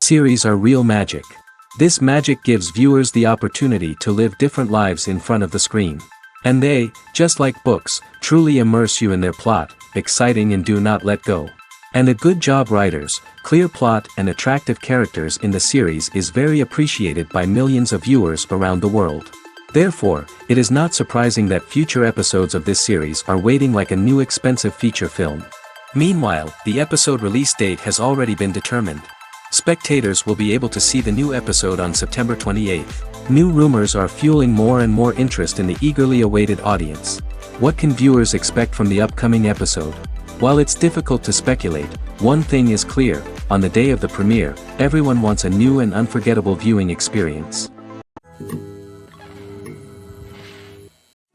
Series are real magic. This magic gives viewers the opportunity to live different lives in front of the screen. And they, just like books, truly immerse you in their plot, exciting and do not let go. And a good job writers, clear plot and attractive characters in the series is very appreciated by millions of viewers around the world. Therefore, it is not surprising that future episodes of this series are waiting like a new expensive feature film. Meanwhile, the episode release date has already been determined. Spectators will be able to see the new episode on September 28th. New rumors are fueling more and more interest in the eagerly awaited audience. What can viewers expect from the upcoming episode? While it's difficult to speculate, one thing is clear: on the day of the premiere, everyone wants a new and unforgettable viewing experience.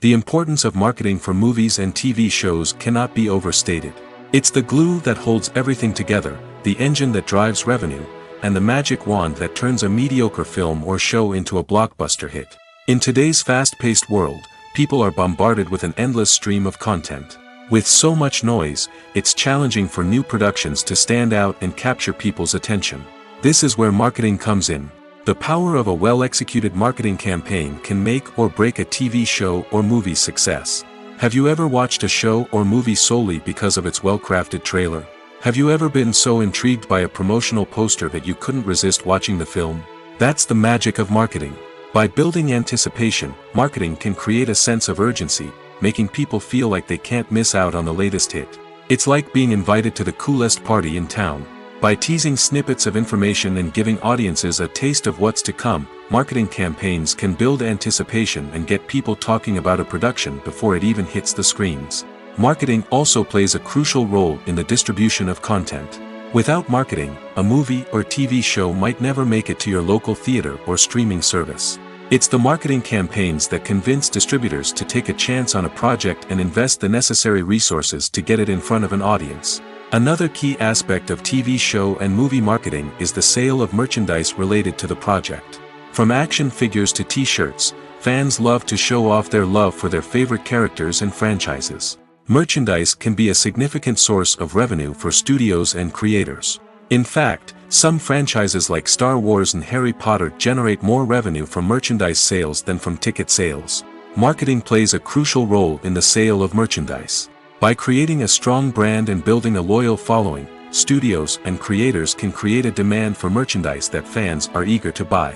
The importance of marketing for movies and TV shows cannot be overstated. It's the glue that holds everything together, the engine that drives revenue, and the magic wand that turns a mediocre film or show into a blockbuster hit. In today's fast-paced world, people are bombarded with an endless stream of content. With so much noise, it's challenging for new productions to stand out and capture people's attention. This is where marketing comes in. The power of a well-executed marketing campaign can make or break a TV show or movie's success. Have you ever watched a show or movie solely because of its well-crafted trailer? Have you ever been so intrigued by a promotional poster that you couldn't resist watching the film? That's the magic of marketing. By building anticipation, marketing can create a sense of urgency, making people feel like they can't miss out on the latest hit. It's like being invited to the coolest party in town. By teasing snippets of information and giving audiences a taste of what's to come, marketing campaigns can build anticipation and get people talking about a production before it even hits the screens. Marketing also plays a crucial role in the distribution of content. Without marketing, a movie or TV show might never make it to your local theater or streaming service. It's the marketing campaigns that convince distributors to take a chance on a project and invest the necessary resources to get it in front of an audience. Another key aspect of TV show and movie marketing is the sale of merchandise related to the project. From action figures to t-shirts, fans love to show off their love for their favorite characters and franchises. Merchandise can be a significant source of revenue for studios and creators. In fact, some franchises like Star Wars and Harry Potter generate more revenue from merchandise sales than from ticket sales. Marketing plays a crucial role in the sale of merchandise. By creating a strong brand and building a loyal following, studios and creators can create a demand for merchandise that fans are eager to buy.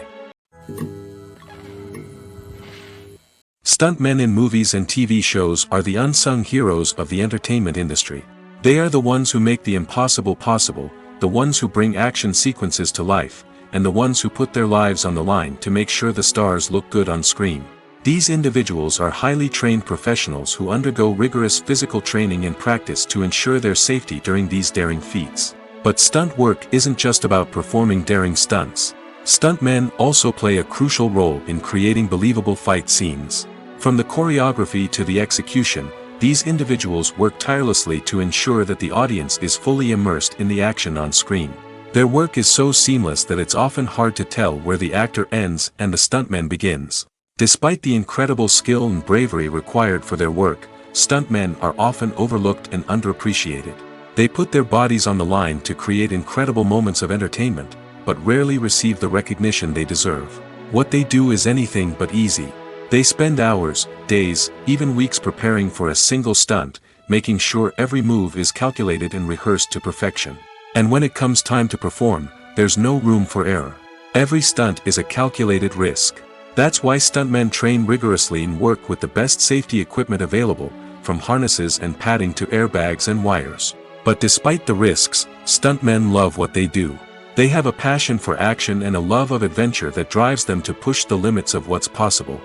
Stuntmen in movies and TV shows are the unsung heroes of the entertainment industry. They are the ones who make the impossible possible, the ones who bring action sequences to life, and the ones who put their lives on the line to make sure the stars look good on screen. These individuals are highly trained professionals who undergo rigorous physical training and practice to ensure their safety during these daring feats. But stunt work isn't just about performing daring stunts. Stuntmen also play a crucial role in creating believable fight scenes. From the choreography to the execution, these individuals work tirelessly to ensure that the audience is fully immersed in the action on screen. Their work is so seamless that it's often hard to tell where the actor ends and the stuntman begins. Despite the incredible skill and bravery required for their work, stuntmen are often overlooked and underappreciated. They put their bodies on the line to create incredible moments of entertainment, but rarely receive the recognition they deserve. What they do is anything but easy. They spend hours, days, even weeks preparing for a single stunt, making sure every move is calculated and rehearsed to perfection. And when it comes time to perform, there's no room for error. Every stunt is a calculated risk. That's why stuntmen train rigorously and work with the best safety equipment available, from harnesses and padding to airbags and wires. But despite the risks, stuntmen love what they do. They have a passion for action and a love of adventure that drives them to push the limits of what's possible.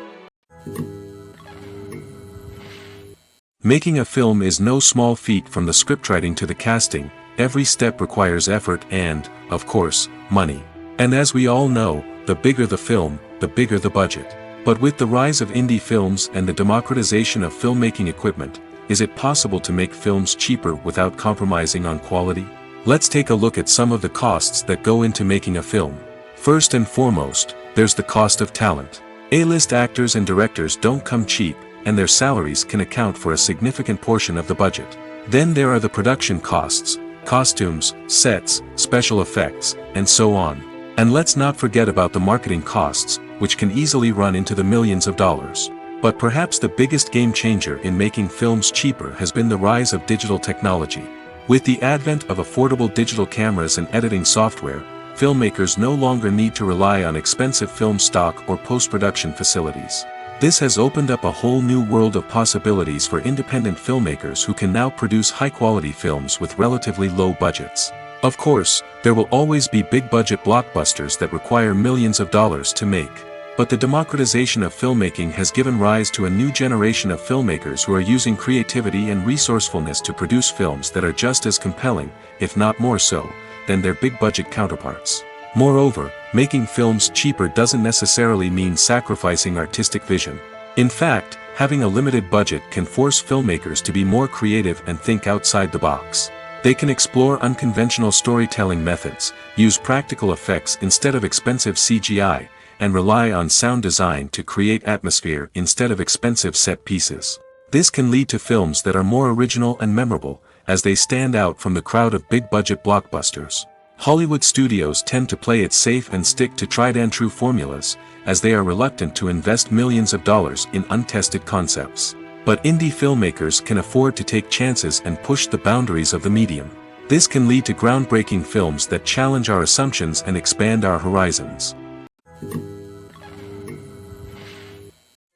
Making a film is no small feat. From the scriptwriting to the casting, every step requires effort and, of course, money. And as we all know, the bigger the film, the bigger the budget. But with the rise of indie films and the democratization of filmmaking equipment, is it possible to make films cheaper without compromising on quality? Let's take a look at some of the costs that go into making a film. First and foremost, there's the cost of talent. A-list actors and directors don't come cheap, and their salaries can account for a significant portion of the budget. Then there are the production costs, costumes, sets, special effects, and so on. And let's not forget about the marketing costs, which can easily run into the millions of dollars. But perhaps the biggest game changer in making films cheaper has been the rise of digital technology. With the advent of affordable digital cameras and editing software, filmmakers no longer need to rely on expensive film stock or post-production facilities. This has opened up a whole new world of possibilities for independent filmmakers who can now produce high-quality films with relatively low budgets. Of course, there will always be big-budget blockbusters that require millions of dollars to make. But the democratization of filmmaking has given rise to a new generation of filmmakers who are using creativity and resourcefulness to produce films that are just as compelling, if not more so, than their big-budget counterparts. Moreover, making films cheaper doesn't necessarily mean sacrificing artistic vision. In fact, having a limited budget can force filmmakers to be more creative and think outside the box. They can explore unconventional storytelling methods, use practical effects instead of expensive CGI, and rely on sound design to create atmosphere instead of expensive set pieces. This can lead to films that are more original and memorable, as they stand out from the crowd of big-budget blockbusters. Hollywood studios tend to play it safe and stick to tried-and-true formulas, as they are reluctant to invest millions of dollars in untested concepts. But indie filmmakers can afford to take chances and push the boundaries of the medium. This can lead to groundbreaking films that challenge our assumptions and expand our horizons.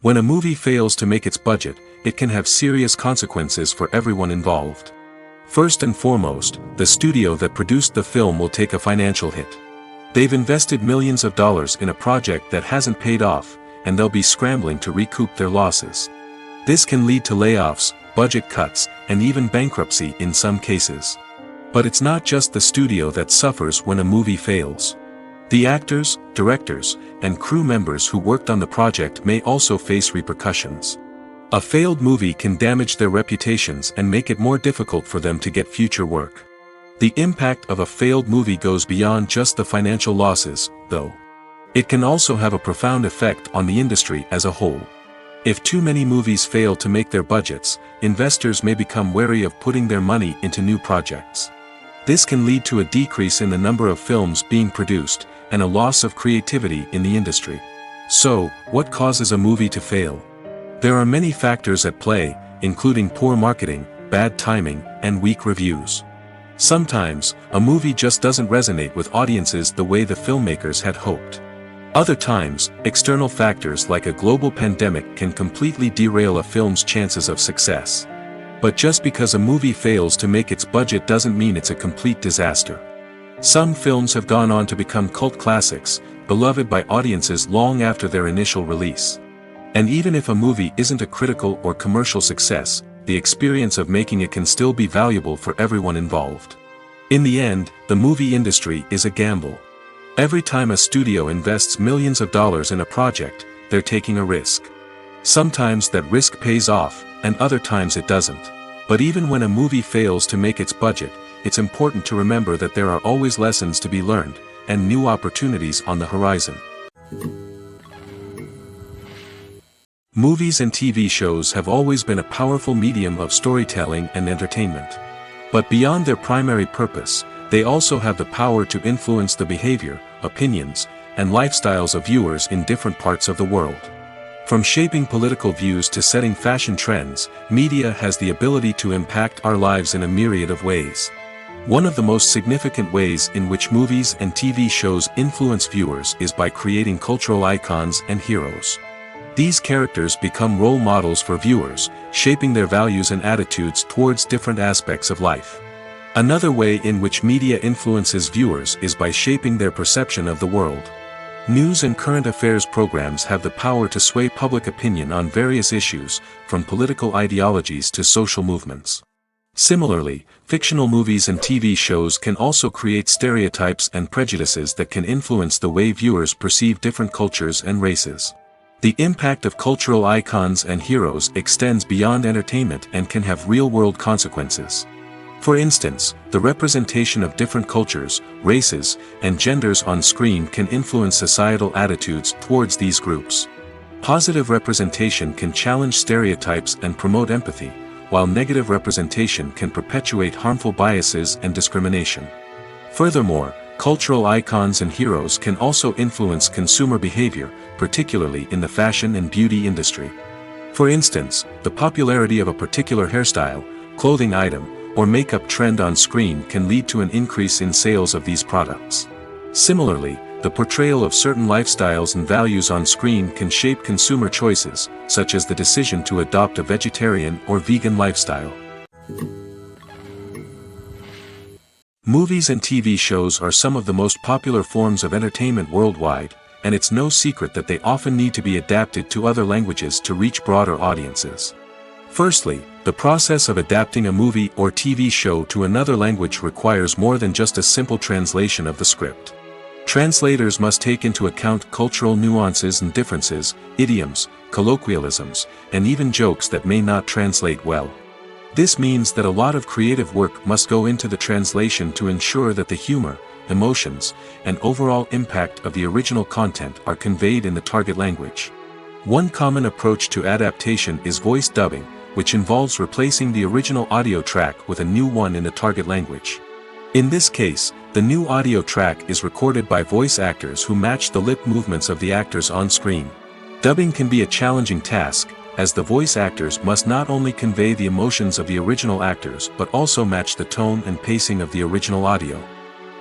When a movie fails to make its budget, it can have serious consequences for everyone involved. First and foremost, the studio that produced the film will take a financial hit. They've invested millions of dollars in a project that hasn't paid off, and they'll be scrambling to recoup their losses. This can lead to layoffs, budget cuts, and even bankruptcy in some cases. But it's not just the studio that suffers when a movie fails. The actors, directors, and crew members who worked on the project may also face repercussions. A failed movie can damage their reputations and make it more difficult for them to get future work. The impact of a failed movie goes beyond just the financial losses, though. It can also have a profound effect on the industry as a whole. If too many movies fail to make their budgets, investors may become wary of putting their money into new projects. This can lead to a decrease in the number of films being produced, and a loss of creativity in the industry. So, what causes a movie to fail? There are many factors at play, including poor marketing, bad timing, and weak reviews. Sometimes, a movie just doesn't resonate with audiences the way the filmmakers had hoped. Other times, external factors like a global pandemic can completely derail a film's chances of success. But just because a movie fails to make its budget doesn't mean it's a complete disaster. Some films have gone on to become cult classics, beloved by audiences long after their initial release. And even if a movie isn't a critical or commercial success, the experience of making it can still be valuable for everyone involved. In the end, the movie industry is a gamble. Every time a studio invests millions of dollars in a project, they're taking a risk. Sometimes that risk pays off, and other times it doesn't. But even when a movie fails to make its budget, it's important to remember that there are always lessons to be learned, and new opportunities on the horizon. Movies and TV shows have always been a powerful medium of storytelling and entertainment. But beyond their primary purpose, they also have the power to influence the behavior, opinions, and lifestyles of viewers in different parts of the world. From shaping political views to setting fashion trends, media has the ability to impact our lives in a myriad of ways. One of the most significant ways in which movies and TV shows influence viewers is by creating cultural icons and heroes. These characters become role models for viewers, shaping their values and attitudes towards different aspects of life. Another way in which media influences viewers is by shaping their perception of the world. News and current affairs programs have the power to sway public opinion on various issues, from political ideologies to social movements. Similarly, fictional movies and TV shows can also create stereotypes and prejudices that can influence the way viewers perceive different cultures and races. The impact of cultural icons and heroes extends beyond entertainment and can have real-world consequences. For instance, the representation of different cultures, races, and genders on screen can influence societal attitudes towards these groups. Positive representation can challenge stereotypes and promote empathy, while negative representation can perpetuate harmful biases and discrimination. Furthermore, cultural icons and heroes can also influence consumer behavior, particularly in the fashion and beauty industry. For instance, the popularity of a particular hairstyle, clothing item, or makeup trend on screen can lead to an increase in sales of these products. Similarly, the portrayal of certain lifestyles and values on screen can shape consumer choices, such as the decision to adopt a vegetarian or vegan lifestyle. Movies and TV shows are some of the most popular forms of entertainment worldwide, and it's no secret that they often need to be adapted to other languages to reach broader audiences. Firstly, the process of adapting a movie or TV show to another language requires more than just a simple translation of the script. Translators must take into account cultural nuances and differences, idioms, colloquialisms, and even jokes that may not translate well. This means that a lot of creative work must go into the translation to ensure that the humor, emotions, and overall impact of the original content are conveyed in the target language. One common approach to adaptation is voice dubbing, which involves replacing the original audio track with a new one in the target language. In this case, the new audio track is recorded by voice actors who match the lip movements of the actors on screen. Dubbing can be a challenging task, as the voice actors must not only convey the emotions of the original actors but also match the tone and pacing of the original audio.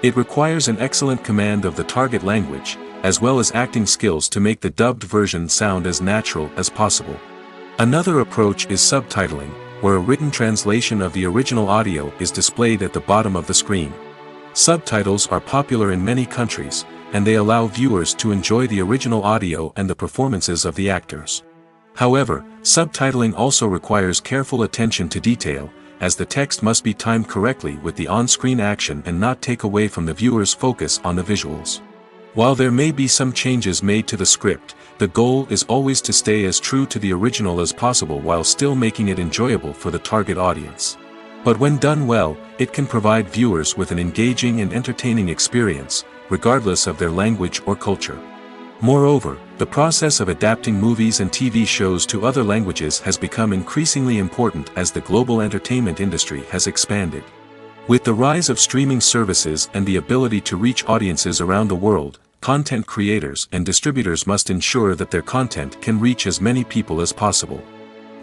It requires an excellent command of the target language, as well as acting skills to make the dubbed version sound as natural as possible. Another approach is subtitling, where a written translation of the original audio is displayed at the bottom of the screen. Subtitles are popular in many countries, and they allow viewers to enjoy the original audio and the performances of the actors. However, subtitling also requires careful attention to detail, as the text must be timed correctly with the on-screen action and not take away from the viewer's focus on the visuals. While there may be some changes made to the script, the goal is always to stay as true to the original as possible while still making it enjoyable for the target audience. But when done well, it can provide viewers with an engaging and entertaining experience, regardless of their language or culture. Moreover, the process of adapting movies and TV shows to other languages has become increasingly important as the global entertainment industry has expanded. With the rise of streaming services and the ability to reach audiences around the world, content creators and distributors must ensure that their content can reach as many people as possible.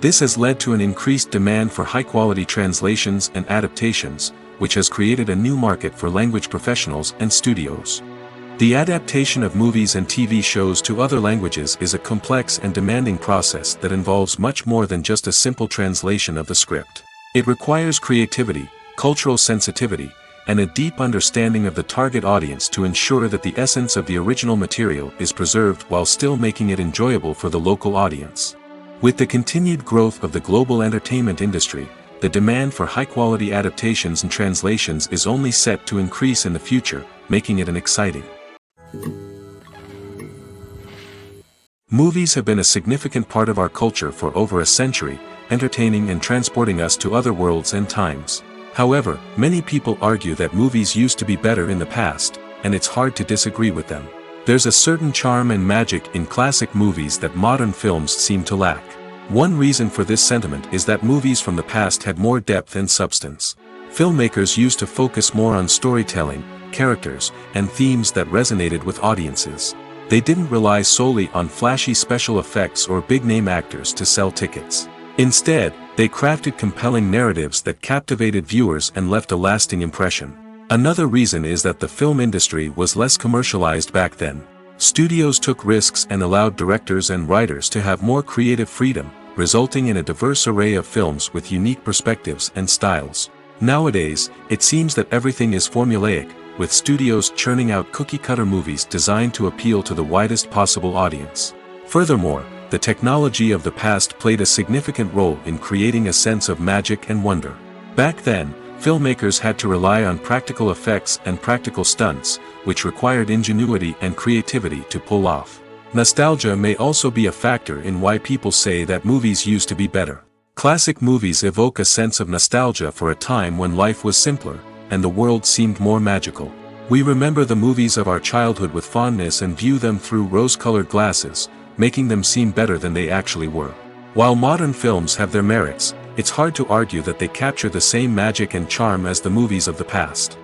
This has led to an increased demand for high-quality translations and adaptations, which has created a new market for language professionals and studios. The adaptation of movies and TV shows to other languages is a complex and demanding process that involves much more than just a simple translation of the script. It requires creativity, cultural sensitivity, and a deep understanding of the target audience to ensure that the essence of the original material is preserved while still making it enjoyable for the local audience. With the continued growth of the global entertainment industry, the demand for high-quality adaptations and translations is only set to increase in the future, making it an exciting. Movies have been a significant part of our culture for over a century, entertaining and transporting us to other worlds and times. However, many people argue that movies used to be better in the past, and it's hard to disagree with them. There's a certain charm and magic in classic movies that modern films seem to lack. One reason for this sentiment is that movies from the past had more depth and substance. Filmmakers used to focus more on storytelling, characters, and themes that resonated with audiences. They didn't rely solely on flashy special effects or big-name actors to sell tickets. Instead, They crafted compelling narratives that captivated viewers and left a lasting impression. Another reason is that the film industry was less commercialized back then. Studios took risks and allowed directors and writers to have more creative freedom, resulting in a diverse array of films with unique perspectives and styles. Nowadays, it seems that everything is formulaic, with studios churning out cookie-cutter movies designed to appeal to the widest possible audience. Furthermore, the technology of the past played a significant role in creating a sense of magic and wonder. Back then, filmmakers had to rely on practical effects and practical stunts, which required ingenuity and creativity to pull off. Nostalgia may also be a factor in why people say that movies used to be better. Classic movies evoke a sense of nostalgia for a time when life was simpler, and the world seemed more magical. We remember the movies of our childhood with fondness and view them through rose-colored glasses, making them seem better than they actually were. While modern films have their merits, it's hard to argue that they capture the same magic and charm as the movies of the past.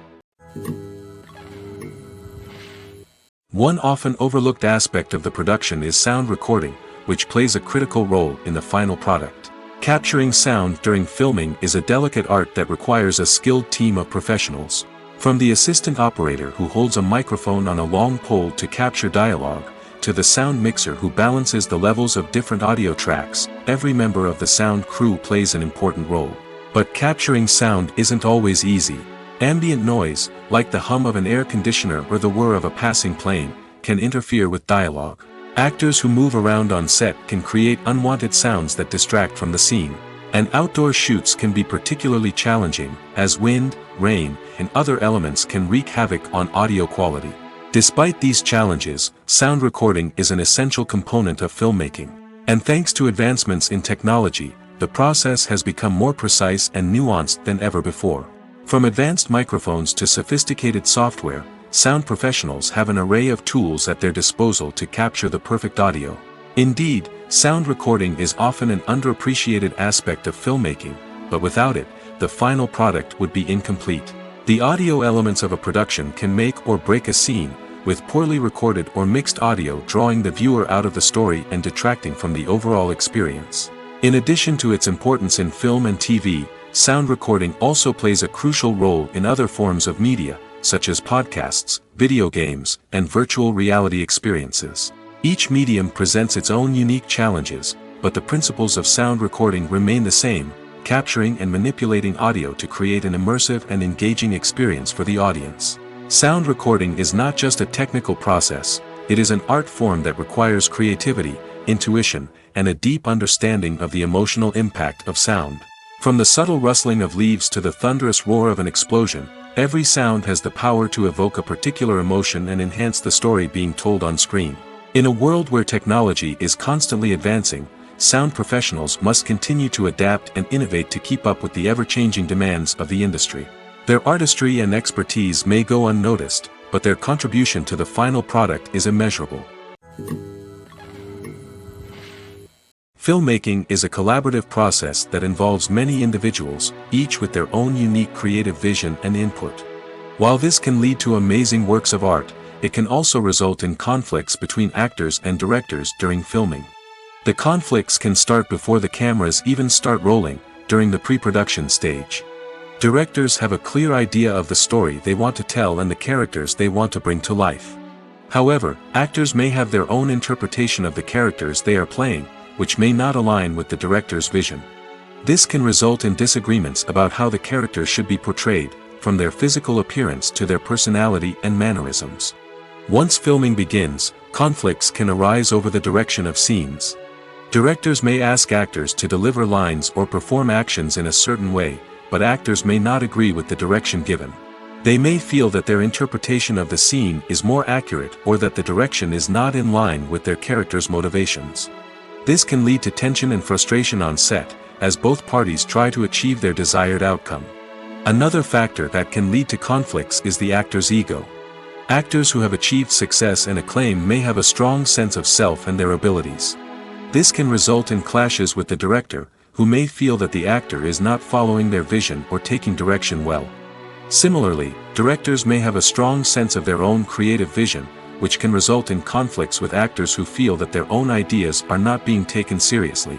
One often overlooked aspect of the production is sound recording, which plays a critical role in the final product. Capturing sound during filming is a delicate art that requires a skilled team of professionals. From the assistant operator who holds a microphone on a long pole to capture dialogue, to the sound mixer who balances the levels of different audio tracks, every member of the sound crew plays an important role. But capturing sound isn't always easy. Ambient noise, like the hum of an air conditioner or the whir of a passing plane, can interfere with dialogue. Actors who move around on set can create unwanted sounds that distract from the scene. And outdoor shoots can be particularly challenging, as wind, rain, and other elements can wreak havoc on audio quality. Despite these challenges, sound recording is an essential component of filmmaking. And thanks to advancements in technology, the process has become more precise and nuanced than ever before. From advanced microphones to sophisticated software, sound professionals have an array of tools at their disposal to capture the perfect audio. Indeed, sound recording is often an underappreciated aspect of filmmaking, but without it, the final product would be incomplete. The audio elements of a production can make or break a scene, with poorly recorded or mixed audio drawing the viewer out of the story and detracting from the overall experience. In addition to its importance in film and TV, sound recording also plays a crucial role in other forms of media, such as podcasts, video games, and virtual reality experiences. Each medium presents its own unique challenges, but the principles of sound recording remain the same: capturing and manipulating audio to create an immersive and engaging experience for the audience. Sound recording is not just a technical process, it is an art form that requires creativity, intuition, and a deep understanding of the emotional impact of sound. From the subtle rustling of leaves to the thunderous roar of an explosion, every sound has the power to evoke a particular emotion and enhance the story being told on screen. In a world where technology is constantly advancing, sound professionals must continue to adapt and innovate to keep up with the ever-changing demands of the industry. Their artistry and expertise may go unnoticed, but their contribution to the final product is immeasurable. Filmmaking is a collaborative process that involves many individuals, each with their own unique creative vision and input. While this can lead to amazing works of art, it can also result in conflicts between actors and directors during filming. The conflicts can start before the cameras even start rolling, during the pre-production stage. Directors have a clear idea of the story they want to tell and the characters they want to bring to life. However, actors may have their own interpretation of the characters they are playing, which may not align with the director's vision. This can result in disagreements about how the characters should be portrayed, from their physical appearance to their personality and mannerisms. Once filming begins, conflicts can arise over the direction of scenes. Directors may ask actors to deliver lines or perform actions in a certain way, but actors may not agree with the direction given. They may feel that their interpretation of the scene is more accurate or that the direction is not in line with their character's motivations. This can lead to tension and frustration on set, as both parties try to achieve their desired outcome. Another factor that can lead to conflicts is the actor's ego. Actors who have achieved success and acclaim may have a strong sense of self and their abilities. This can result in clashes with the director, who may feel that the actor is not following their vision or taking direction well. Similarly, directors may have a strong sense of their own creative vision, which can result in conflicts with actors who feel that their own ideas are not being taken seriously.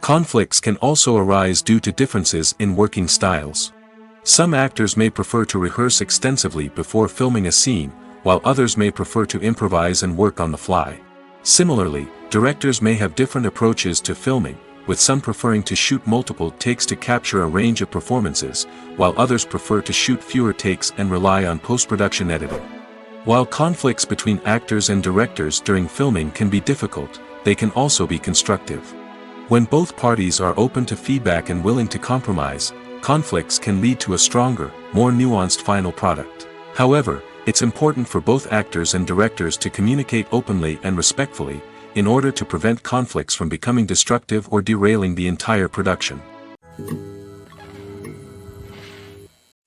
Conflicts can also arise due to differences in working styles. Some actors may prefer to rehearse extensively before filming a scene, while others may prefer to improvise and work on the fly. Similarly, directors may have different approaches to filming, with some preferring to shoot multiple takes to capture a range of performances, while others prefer to shoot fewer takes and rely on post-production editing. While conflicts between actors and directors during filming can be difficult, they can also be constructive. When both parties are open to feedback and willing to compromise, conflicts can lead to a stronger, more nuanced final product. However, it's important for both actors and directors to communicate openly and respectfully, in order to prevent conflicts from becoming destructive or derailing the entire production.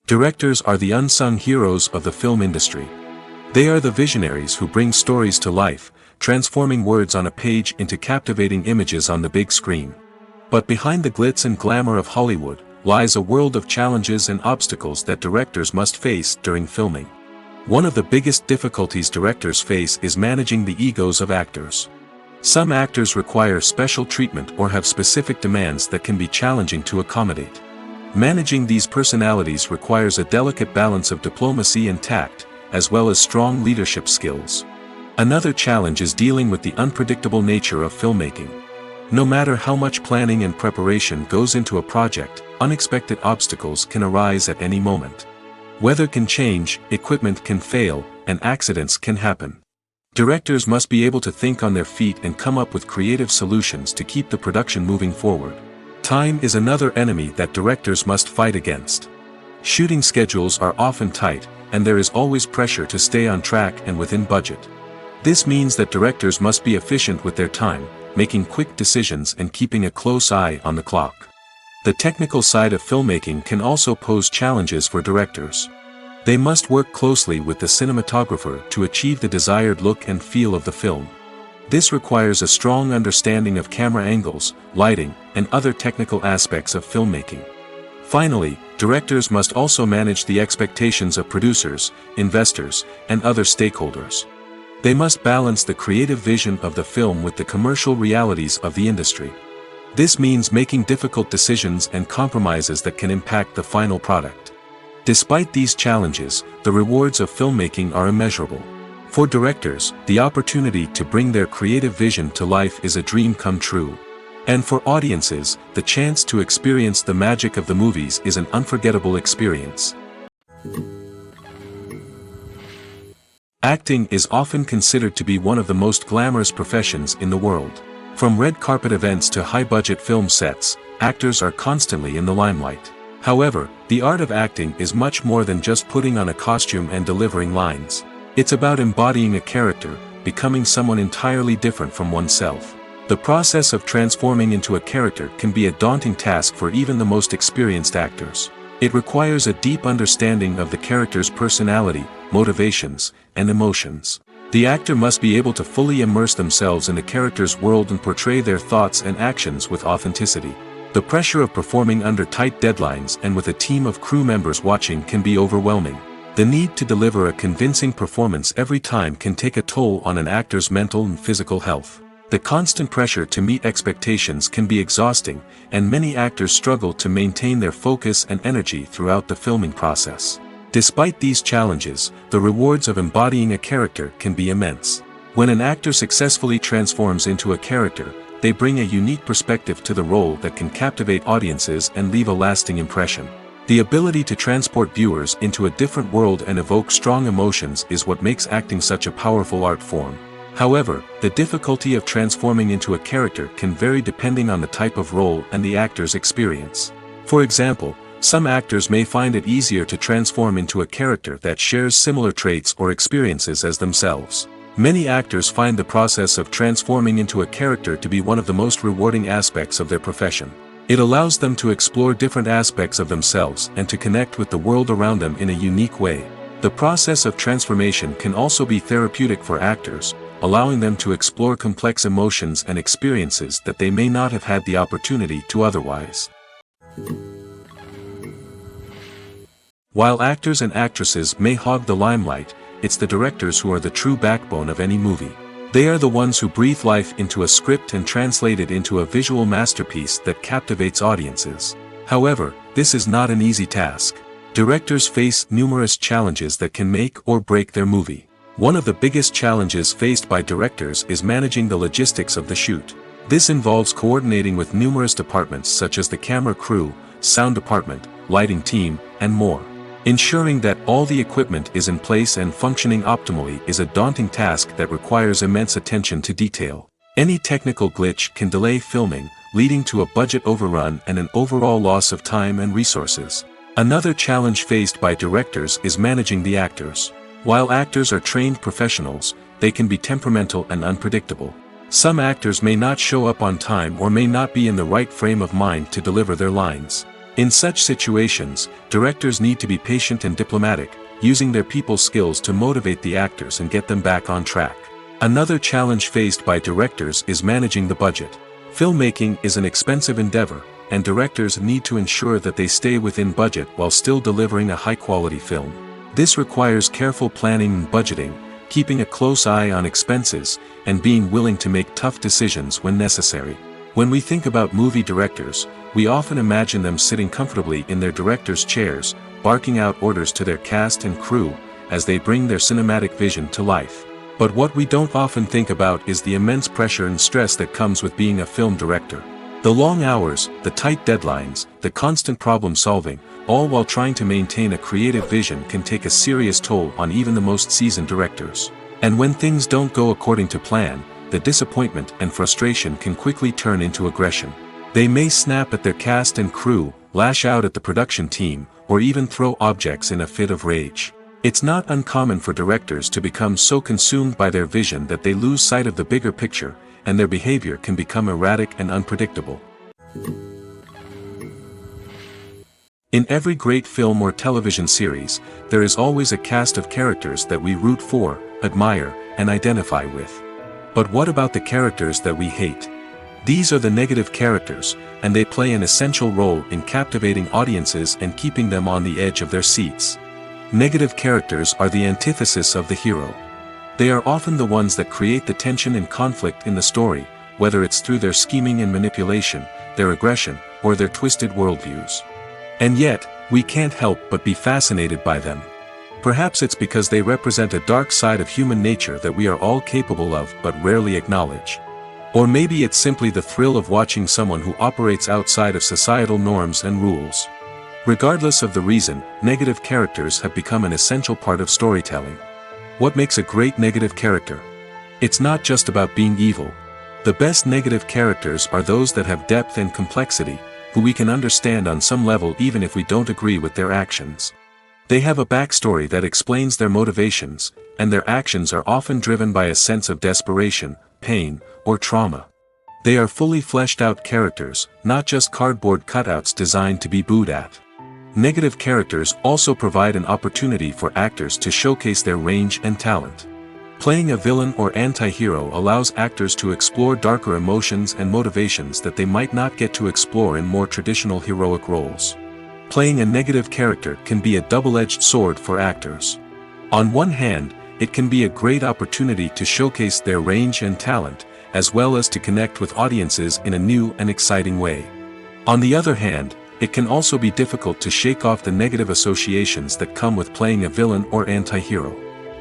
Directors are the unsung heroes of the film industry. They are the visionaries who bring stories to life, transforming words on a page into captivating images on the big screen. But behind the glitz and glamour of Hollywood lies a world of challenges and obstacles that directors must face during filming. One of the biggest difficulties directors face is managing the egos of actors. Some actors require special treatment or have specific demands that can be challenging to accommodate. Managing these personalities requires a delicate balance of diplomacy and tact, as well as strong leadership skills. Another challenge is dealing with the unpredictable nature of filmmaking. No matter how much planning and preparation goes into a project, unexpected obstacles can arise at any moment. Weather can change, equipment can fail, and accidents can happen. Directors must be able to think on their feet and come up with creative solutions to keep the production moving forward. Time is another enemy that directors must fight against. Shooting schedules are often tight, and there is always pressure to stay on track and within budget. This means that directors must be efficient with their time, making quick decisions and keeping a close eye on the clock. The technical side of filmmaking can also pose challenges for directors. They must work closely with the cinematographer to achieve the desired look and feel of the film. This requires a strong understanding of camera angles, lighting, and other technical aspects of filmmaking. Finally, directors must also manage the expectations of producers, investors, and other stakeholders. They must balance the creative vision of the film with the commercial realities of the industry. This means making difficult decisions and compromises that can impact the final product. Despite these challenges, the rewards of filmmaking are immeasurable. For directors, the opportunity to bring their creative vision to life is a dream come true. And for audiences, the chance to experience the magic of the movies is an unforgettable experience. Acting is often considered to be one of the most glamorous professions in the world. From red carpet events to high-budget film sets, actors are constantly in the limelight. However, the art of acting is much more than just putting on a costume and delivering lines. It's about embodying a character, becoming someone entirely different from oneself. The process of transforming into a character can be a daunting task for even the most experienced actors. It requires a deep understanding of the character's personality, motivations, and emotions. The actor must be able to fully immerse themselves in the character's world and portray their thoughts and actions with authenticity. The pressure of performing under tight deadlines and with a team of crew members watching can be overwhelming. The need to deliver a convincing performance every time can take a toll on an actor's mental and physical health. The constant pressure to meet expectations can be exhausting, and many actors struggle to maintain their focus and energy throughout the filming process. Despite these challenges, the rewards of embodying a character can be immense. When an actor successfully transforms into a character, they bring a unique perspective to the role that can captivate audiences and leave a lasting impression. The ability to transport viewers into a different world and evoke strong emotions is what makes acting such a powerful art form. However, the difficulty of transforming into a character can vary depending on the type of role and the actor's experience. For example, some actors may find it easier to transform into a character that shares similar traits or experiences as themselves. Many actors find the process of transforming into a character to be one of the most rewarding aspects of their profession. It allows them to explore different aspects of themselves and to connect with the world around them in a unique way. The process of transformation can also be therapeutic for actors, allowing them to explore complex emotions and experiences that they may not have had the opportunity to otherwise. While actors and actresses may hog the limelight, it's the directors who are the true backbone of any movie. They are the ones who breathe life into a script and translate it into a visual masterpiece that captivates audiences. However, this is not an easy task. Directors face numerous challenges that can make or break their movie. One of the biggest challenges faced by directors is managing the logistics of the shoot. This involves coordinating with numerous departments such as the camera crew, sound department, lighting team, and more. Ensuring that all the equipment is in place and functioning optimally is a daunting task that requires immense attention to detail. Any technical glitch can delay filming, leading to a budget overrun and an overall loss of time and resources. Another challenge faced by directors is managing the actors. While actors are trained professionals, they can be temperamental and unpredictable. Some actors may not show up on time or may not be in the right frame of mind to deliver their lines. In such situations, directors need to be patient and diplomatic, using their people skills to motivate the actors and get them back on track. Another challenge faced by directors is managing the budget. Filmmaking is an expensive endeavor, and directors need to ensure that they stay within budget while still delivering a high-quality film. This requires careful planning and budgeting, keeping a close eye on expenses, and being willing to make tough decisions when necessary. When we think about movie directors, we often imagine them sitting comfortably in their director's chairs, barking out orders to their cast and crew, as they bring their cinematic vision to life. But what we don't often think about is the immense pressure and stress that comes with being a film director. The long hours, the tight deadlines, the constant problem solving, all while trying to maintain a creative vision can take a serious toll on even the most seasoned directors. And when things don't go according to plan, the disappointment and frustration can quickly turn into aggression. They may snap at their cast and crew, lash out at the production team, or even throw objects in a fit of rage. It's not uncommon for directors to become so consumed by their vision that they lose sight of the bigger picture, and their behavior can become erratic and unpredictable. In every great film or television series, there is always a cast of characters that we root for, admire, and identify with. But what about the characters that we hate? These are the negative characters, and they play an essential role in captivating audiences and keeping them on the edge of their seats. Negative characters are the antithesis of the hero. They are often the ones that create the tension and conflict in the story, whether it's through their scheming and manipulation, their aggression, or their twisted worldviews. And yet, we can't help but be fascinated by them. Perhaps it's because they represent a dark side of human nature that we are all capable of but rarely acknowledge. Or maybe it's simply the thrill of watching someone who operates outside of societal norms and rules. Regardless of the reason, negative characters have become an essential part of storytelling. What makes a great negative character? It's not just about being evil. The best negative characters are those that have depth and complexity, who we can understand on some level even if we don't agree with their actions. They have a backstory that explains their motivations, and their actions are often driven by a sense of desperation, pain, or trauma. They are fully fleshed out characters, not just cardboard cutouts designed to be booed at. Negative characters also provide an opportunity for actors to showcase their range and talent. Playing a villain or anti-hero allows actors to explore darker emotions and motivations that they might not get to explore in more traditional heroic roles. Playing a negative character can be a double-edged sword for actors. On one hand, it can be a great opportunity to showcase their range and talent, as well as to connect with audiences in a new and exciting way. On the other hand, it can also be difficult to shake off the negative associations that come with playing a villain or anti-hero.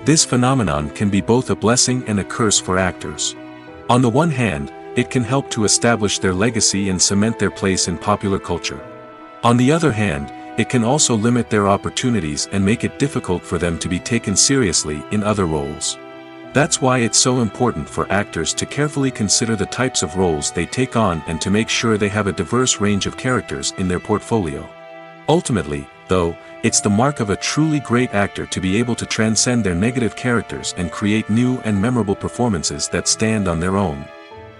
This phenomenon can be both a blessing and a curse for actors. On the one hand, it can help to establish their legacy and cement their place in popular culture. On the other hand, it can also limit their opportunities and make it difficult for them to be taken seriously in other roles. That's why it's so important for actors to carefully consider the types of roles they take on and to make sure they have a diverse range of characters in their portfolio. Ultimately, though, it's the mark of a truly great actor to be able to transcend their negative characters and create new and memorable performances that stand on their own.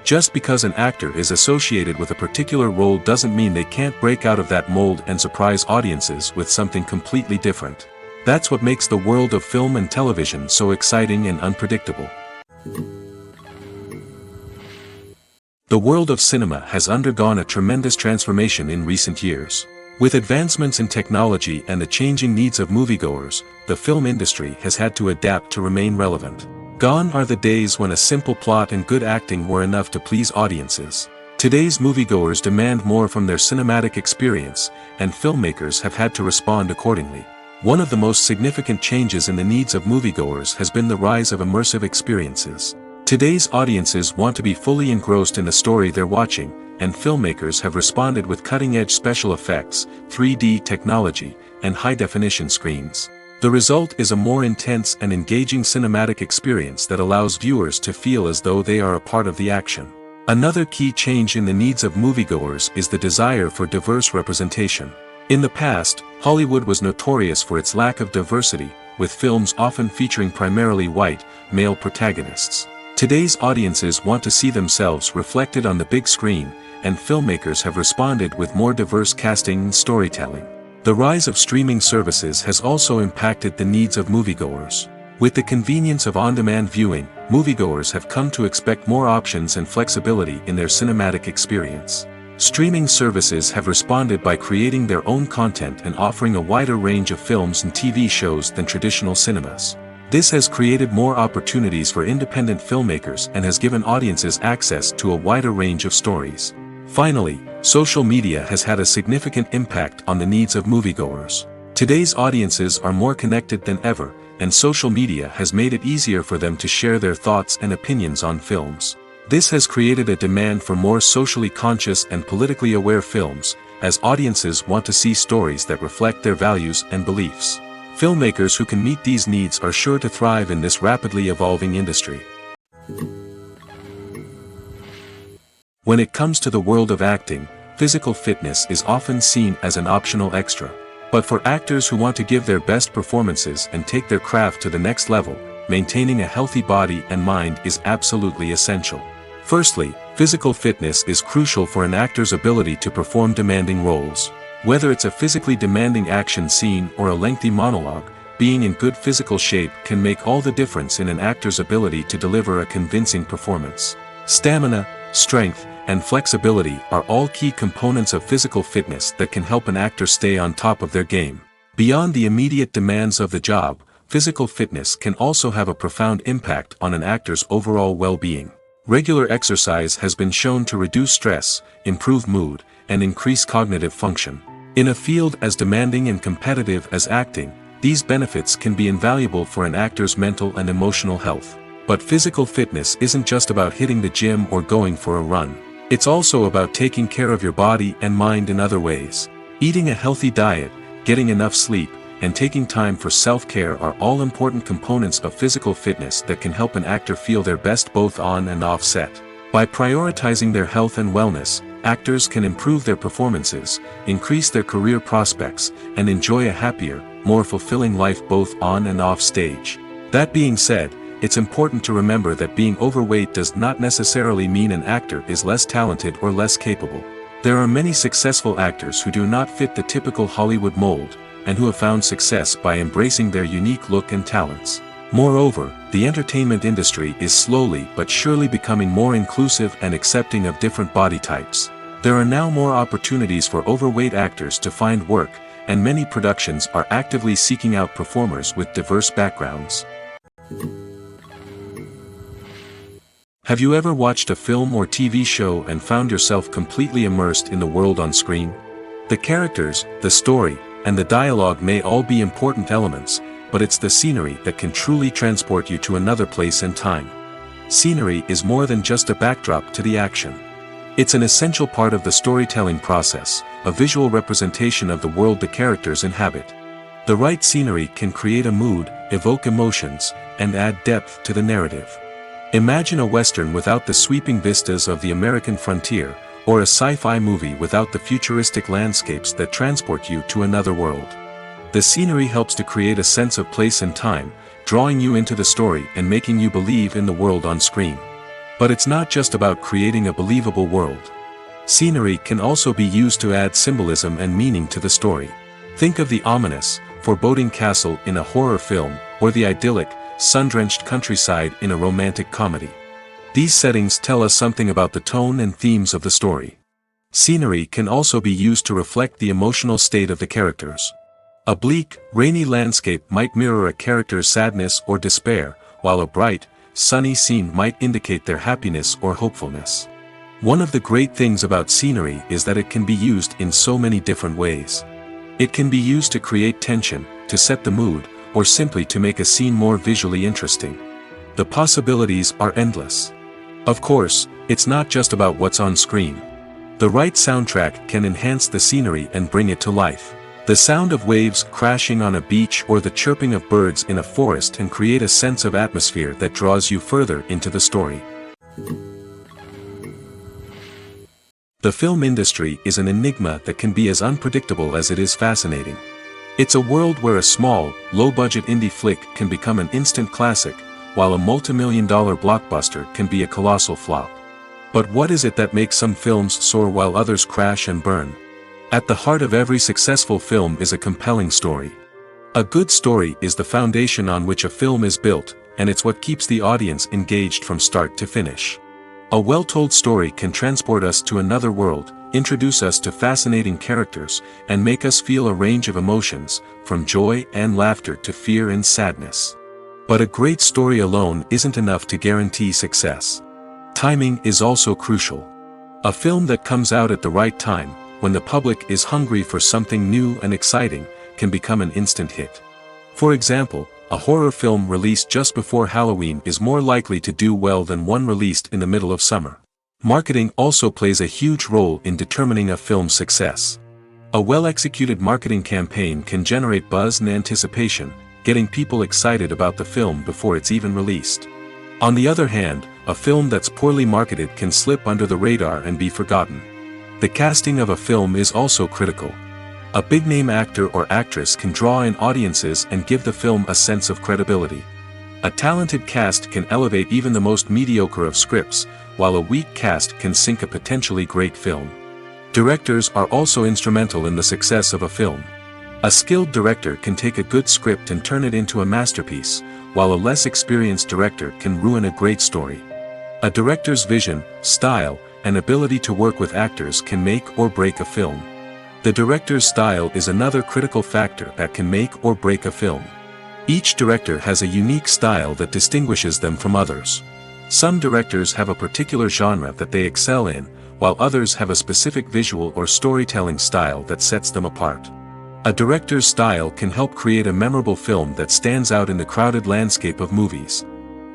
Just because an actor is associated with a particular role doesn't mean they can't break out of that mold and surprise audiences with something completely different. That's what makes the world of film and television so exciting and unpredictable. The world of cinema has undergone a tremendous transformation in recent years. With advancements in technology and the changing needs of moviegoers, the film industry has had to adapt to remain relevant. Gone are the days when a simple plot and good acting were enough to please audiences. Today's moviegoers demand more from their cinematic experience, and filmmakers have had to respond accordingly. One of the most significant changes in the needs of moviegoers has been the rise of immersive experiences. Today's audiences want to be fully engrossed in the story they're watching, and filmmakers have responded with cutting-edge special effects, 3D technology, and high-definition screens. The result is a more intense and engaging cinematic experience that allows viewers to feel as though they are a part of the action. Another key change in the needs of moviegoers is the desire for diverse representation. In the past, Hollywood was notorious for its lack of diversity, with films often featuring primarily white, male protagonists. Today's audiences want to see themselves reflected on the big screen, and filmmakers have responded with more diverse casting and storytelling. The rise of streaming services has also impacted the needs of moviegoers. With the convenience of on-demand viewing, moviegoers have come to expect more options and flexibility in their cinematic experience. Streaming services have responded by creating their own content and offering a wider range of films and TV shows than traditional cinemas. This has created more opportunities for independent filmmakers and has given audiences access to a wider range of stories. Finally, social media has had a significant impact on the needs of moviegoers. Today's audiences are more connected than ever, and social media has made it easier for them to share their thoughts and opinions on films. This has created a demand for more socially conscious and politically aware films, as audiences want to see stories that reflect their values and beliefs. Filmmakers who can meet these needs are sure to thrive in this rapidly evolving industry. When it comes to the world of acting, physical fitness is often seen as an optional extra. But for actors who want to give their best performances and take their craft to the next level, maintaining a healthy body and mind is absolutely essential. Firstly, physical fitness is crucial for an actor's ability to perform demanding roles. Whether it's a physically demanding action scene or a lengthy monologue, being in good physical shape can make all the difference in an actor's ability to deliver a convincing performance. Stamina, strength, and flexibility are all key components of physical fitness that can help an actor stay on top of their game. Beyond the immediate demands of the job, physical fitness can also have a profound impact on an actor's overall well-being. Regular exercise has been shown to reduce stress, improve mood, and increase cognitive function. In a field as demanding and competitive as acting, these benefits can be invaluable for an actor's mental and emotional health. But physical fitness isn't just about hitting the gym or going for a run. It's also about taking care of your body and mind in other ways. Eating a healthy diet, getting enough sleep, and taking time for self-care are all important components of physical fitness that can help an actor feel their best both on and off set. By prioritizing their health and wellness, actors can improve their performances, increase their career prospects, and enjoy a happier, more fulfilling life both on and off stage. That being said, it's important to remember that being overweight does not necessarily mean an actor is less talented or less capable. There are many successful actors who do not fit the typical Hollywood mold, and who have found success by embracing their unique look and talents. Moreover, the entertainment industry is slowly but surely becoming more inclusive and accepting of different body types. There are now more opportunities for overweight actors to find work, and many productions are actively seeking out performers with diverse backgrounds. Have you ever watched a film or TV show and found yourself completely immersed in the world on screen? The characters, the story, and the dialogue may all be important elements, but it's the scenery that can truly transport you to another place and time. Scenery is more than just a backdrop to the action. It's an essential part of the storytelling process, a visual representation of the world the characters inhabit. The right scenery can create a mood, evoke emotions, and add depth to the narrative. Imagine a Western without the sweeping vistas of the American frontier, or a sci-fi movie without the futuristic landscapes that transport you to another world. The scenery helps to create a sense of place and time, drawing you into the story and making you believe in the world on screen. But it's not just about creating a believable world. Scenery can also be used to add symbolism and meaning to the story. Think of the ominous, foreboding castle in a horror film, or the idyllic, sun-drenched countryside in a romantic comedy. These settings tell us something about the tone and themes of the story. Scenery can also be used to reflect the emotional state of the characters. A bleak, rainy landscape might mirror a character's sadness or despair, while a bright, sunny scene might indicate their happiness or hopefulness. One of the great things about scenery is that it can be used in so many different ways. It can be used to create tension, to set the mood, or simply to make a scene more visually interesting. The possibilities are endless. Of course, it's not just about what's on screen. The right soundtrack can enhance the scenery and bring it to life. The sound of waves crashing on a beach or the chirping of birds in a forest can create a sense of atmosphere that draws you further into the story. The film industry is an enigma that can be as unpredictable as it is fascinating. It's a world where a small, low-budget indie flick can become an instant classic, while a multi-million-dollar blockbuster can be a colossal flop. But what is it that makes some films soar while others crash and burn? At the heart of every successful film is a compelling story. A good story is the foundation on which a film is built, and it's what keeps the audience engaged from start to finish. A well-told story can transport us to another world, introduce us to fascinating characters, and make us feel a range of emotions, from joy and laughter to fear and sadness. But a great story alone isn't enough to guarantee success. Timing is also crucial. A film that comes out at the right time, when the public is hungry for something new and exciting, can become an instant hit. For example, a horror film released just before Halloween is more likely to do well than one released in the middle of summer. Marketing also plays a huge role in determining a film's success. A well-executed marketing campaign can generate buzz and anticipation, getting people excited about the film before it's even released. On the other hand, a film that's poorly marketed can slip under the radar and be forgotten. The casting of a film is also critical. A big-name actor or actress can draw in audiences and give the film a sense of credibility. A talented cast can elevate even the most mediocre of scripts, while a weak cast can sink a potentially great film. Directors are also instrumental in the success of a film. A skilled director can take a good script and turn it into a masterpiece, while a less experienced director can ruin a great story. A director's vision, style, and ability to work with actors can make or break a film. The director's style is another critical factor that can make or break a film. Each director has a unique style that distinguishes them from others. Some directors have a particular genre that they excel in, while others have a specific visual or storytelling style that sets them apart. A director's style can help create a memorable film that stands out in the crowded landscape of movies.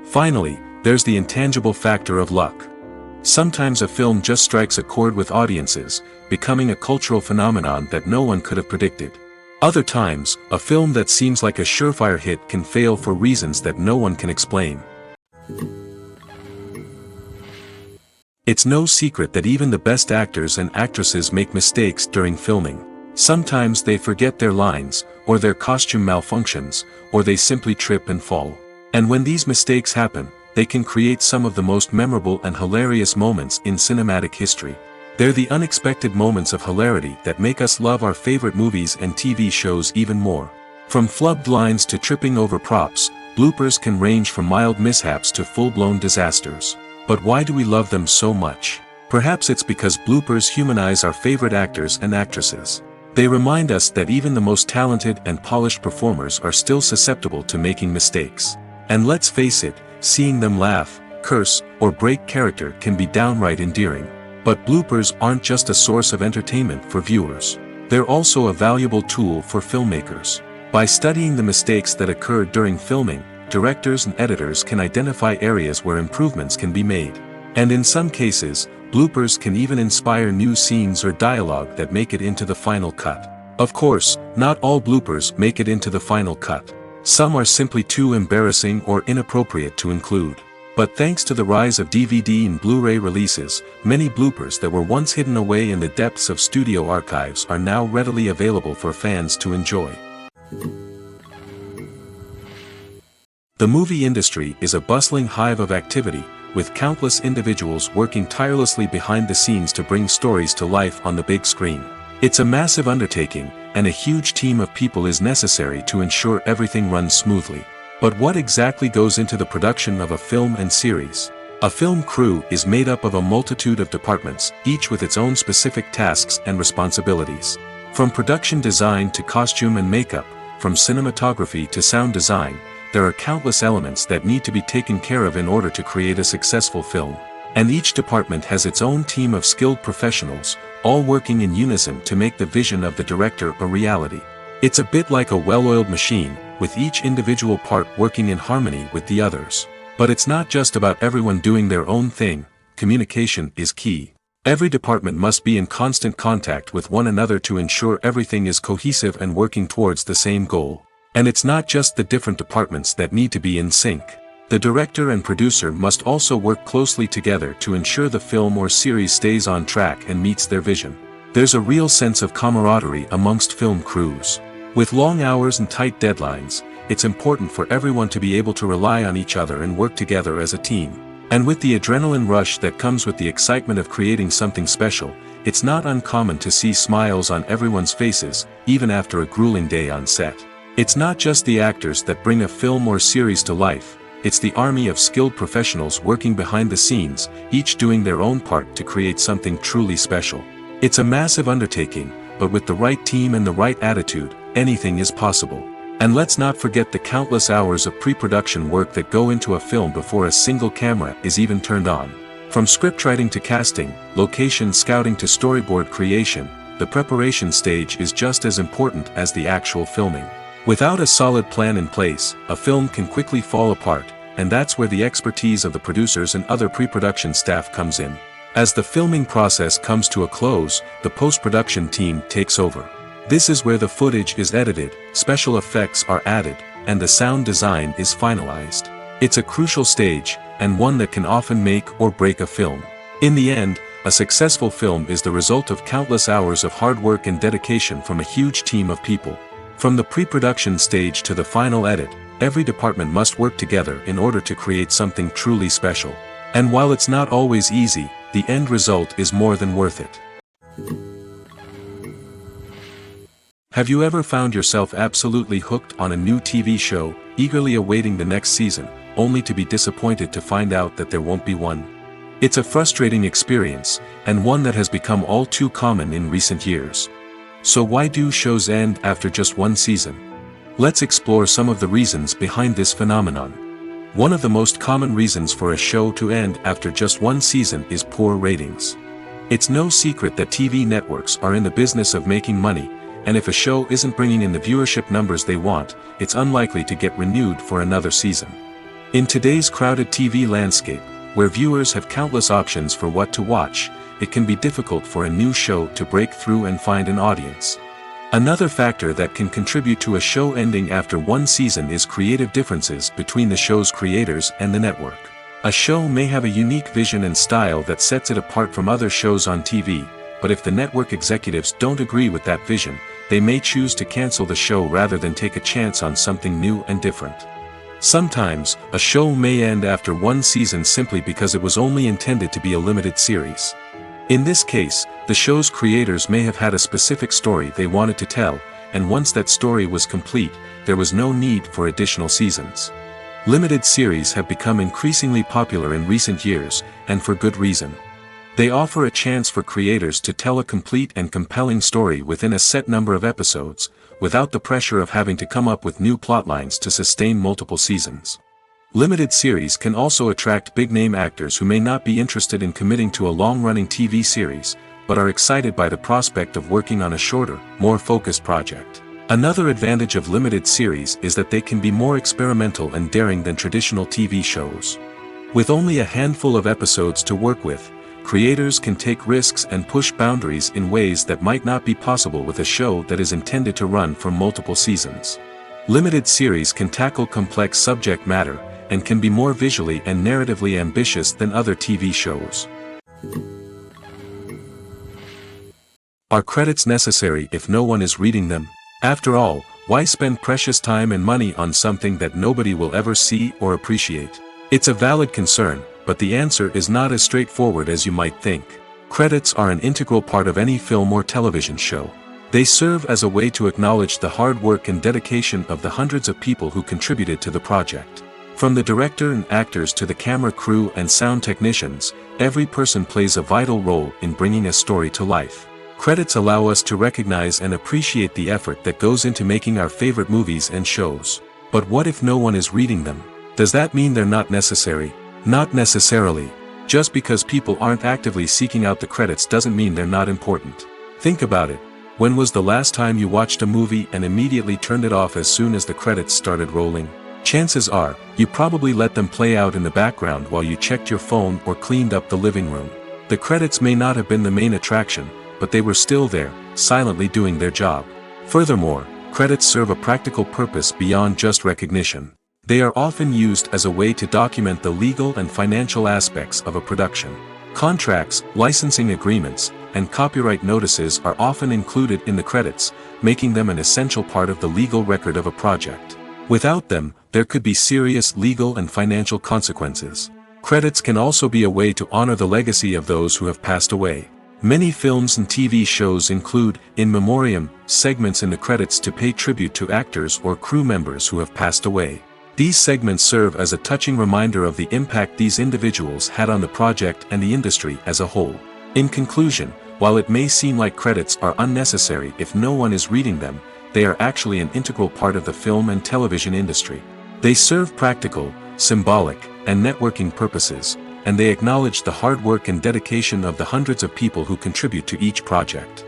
Finally, there's the intangible factor of luck. Sometimes a film just strikes a chord with audiences, becoming a cultural phenomenon that no one could have predicted. Other times, a film that seems like a surefire hit can fail for reasons that no one can explain. It's no secret that even the best actors and actresses make mistakes during filming. Sometimes they forget their lines, or their costume malfunctions, or they simply trip and fall. And when these mistakes happen, they can create some of the most memorable and hilarious moments in cinematic history. They're the unexpected moments of hilarity that make us love our favorite movies and TV shows even more. From flubbed lines to tripping over props, bloopers can range from mild mishaps to full-blown disasters. But why do we love them so much? Perhaps it's because bloopers humanize our favorite actors and actresses. They remind us that even the most talented and polished performers are still susceptible to making mistakes. And let's face it, seeing them laugh, curse, or break character can be downright endearing. But bloopers aren't just a source of entertainment for viewers. They're also a valuable tool for filmmakers. By studying the mistakes that occur during filming, directors and editors can identify areas where improvements can be made. And in some cases, bloopers can even inspire new scenes or dialogue that make it into the final cut. Of course, not all bloopers make it into the final cut. Some are simply too embarrassing or inappropriate to include. But thanks to the rise of DVD and Blu-ray releases, many bloopers that were once hidden away in the depths of studio archives are now readily available for fans to enjoy. The movie industry is a bustling hive of activity, with countless individuals working tirelessly behind the scenes to bring stories to life on the big screen. It's a massive undertaking, and a huge team of people is necessary to ensure everything runs smoothly. But what exactly goes into the production of a film and series? A film crew is made up of a multitude of departments, each with its own specific tasks and responsibilities. From production design to costume and makeup, from cinematography to sound design, there are countless elements that need to be taken care of in order to create a successful film. And each department has its own team of skilled professionals, all working in unison to make the vision of the director a reality. It's a bit like a well-oiled machine, with each individual part working in harmony with the others. But it's not just about everyone doing their own thing. Communication is key. Every department must be in constant contact with one another to ensure everything is cohesive and working towards the same goal. And it's not just the different departments that need to be in sync. The director and producer must also work closely together to ensure the film or series stays on track and meets their vision. There's a real sense of camaraderie amongst film crews. With long hours and tight deadlines, it's important for everyone to be able to rely on each other and work together as a team. And with the adrenaline rush that comes with the excitement of creating something special, it's not uncommon to see smiles on everyone's faces, even after a grueling day on set. It's not just the actors that bring a film or series to life, it's the army of skilled professionals working behind the scenes, each doing their own part to create something truly special. It's a massive undertaking, but with the right team and the right attitude, anything is possible. And let's not forget the countless hours of pre-production work that go into a film before a single camera is even turned on. From scriptwriting to casting, location scouting to storyboard creation, the preparation stage is just as important as the actual filming. Without a solid plan in place, a film can quickly fall apart, and that's where the expertise of the producers and other pre-production staff comes in. As the filming process comes to a close, the post-production team takes over. This is where the footage is edited, special effects are added, and the sound design is finalized. It's a crucial stage, and one that can often make or break a film. In the end, a successful film is the result of countless hours of hard work and dedication from a huge team of people. From the pre-production stage to the final edit, every department must work together in order to create something truly special. And while it's not always easy, the end result is more than worth it. Have you ever found yourself absolutely hooked on a new TV show, eagerly awaiting the next season, only to be disappointed to find out that there won't be one? It's a frustrating experience, and one that has become all too common in recent years. So why do shows end after just one season? Let's explore some of the reasons behind this phenomenon. One of the most common reasons for a show to end after just one season is poor ratings. It's no secret that TV networks are in the business of making money, and if a show isn't bringing in the viewership numbers they want, it's unlikely to get renewed for another season. In today's crowded TV landscape, where viewers have countless options for what to watch, it can be difficult for a new show to break through and find an audience. Another factor that can contribute to a show ending after one season is creative differences between the show's creators and the network. A show may have a unique vision and style that sets it apart from other shows on TV, but if the network executives don't agree with that vision, they may choose to cancel the show rather than take a chance on something new and different. Sometimes, a show may end after one season simply because it was only intended to be a limited series. In this case, the show's creators may have had a specific story they wanted to tell, and once that story was complete, there was no need for additional seasons. Limited series have become increasingly popular in recent years, and for good reason. They offer a chance for creators to tell a complete and compelling story within a set number of episodes, without the pressure of having to come up with new plotlines to sustain multiple seasons. Limited series can also attract big-name actors who may not be interested in committing to a long-running TV series, but are excited by the prospect of working on a shorter, more focused project. Another advantage of limited series is that they can be more experimental and daring than traditional TV shows. With only a handful of episodes to work with, creators can take risks and push boundaries in ways that might not be possible with a show that is intended to run for multiple seasons. Limited series can tackle complex subject matter, and can be more visually and narratively ambitious than other TV shows. Are credits necessary if no one is reading them? After all, why spend precious time and money on something that nobody will ever see or appreciate? It's a valid concern, but the answer is not as straightforward as you might think. Credits are an integral part of any film or television show. They serve as a way to acknowledge the hard work and dedication of the hundreds of people who contributed to the project. From the director and actors to the camera crew and sound technicians, every person plays a vital role in bringing a story to life. Credits allow us to recognize and appreciate the effort that goes into making our favorite movies and shows. But what if no one is reading them? Does that mean they're not necessary? Not necessarily. Just because people aren't actively seeking out the credits doesn't mean they're not important. Think about it. When was the last time you watched a movie and immediately turned it off as soon as the credits started rolling? Chances are, you probably let them play out in the background while you checked your phone or cleaned up the living room. The credits may not have been the main attraction, but they were still there, silently doing their job. Furthermore, credits serve a practical purpose beyond just recognition. They are often used as a way to document the legal and financial aspects of a production. Contracts, licensing agreements, and copyright notices are often included in the credits, making them an essential part of the legal record of a project. Without them, there could be serious legal and financial consequences. Credits can also be a way to honor the legacy of those who have passed away. Many films and TV shows include, in memoriam, segments in the credits to pay tribute to actors or crew members who have passed away. These segments serve as a touching reminder of the impact these individuals had on the project and the industry as a whole. In conclusion, while it may seem like credits are unnecessary if no one is reading them, they are actually an integral part of the film and television industry. They serve practical, symbolic, and networking purposes, and they acknowledge the hard work and dedication of the hundreds of people who contribute to each project.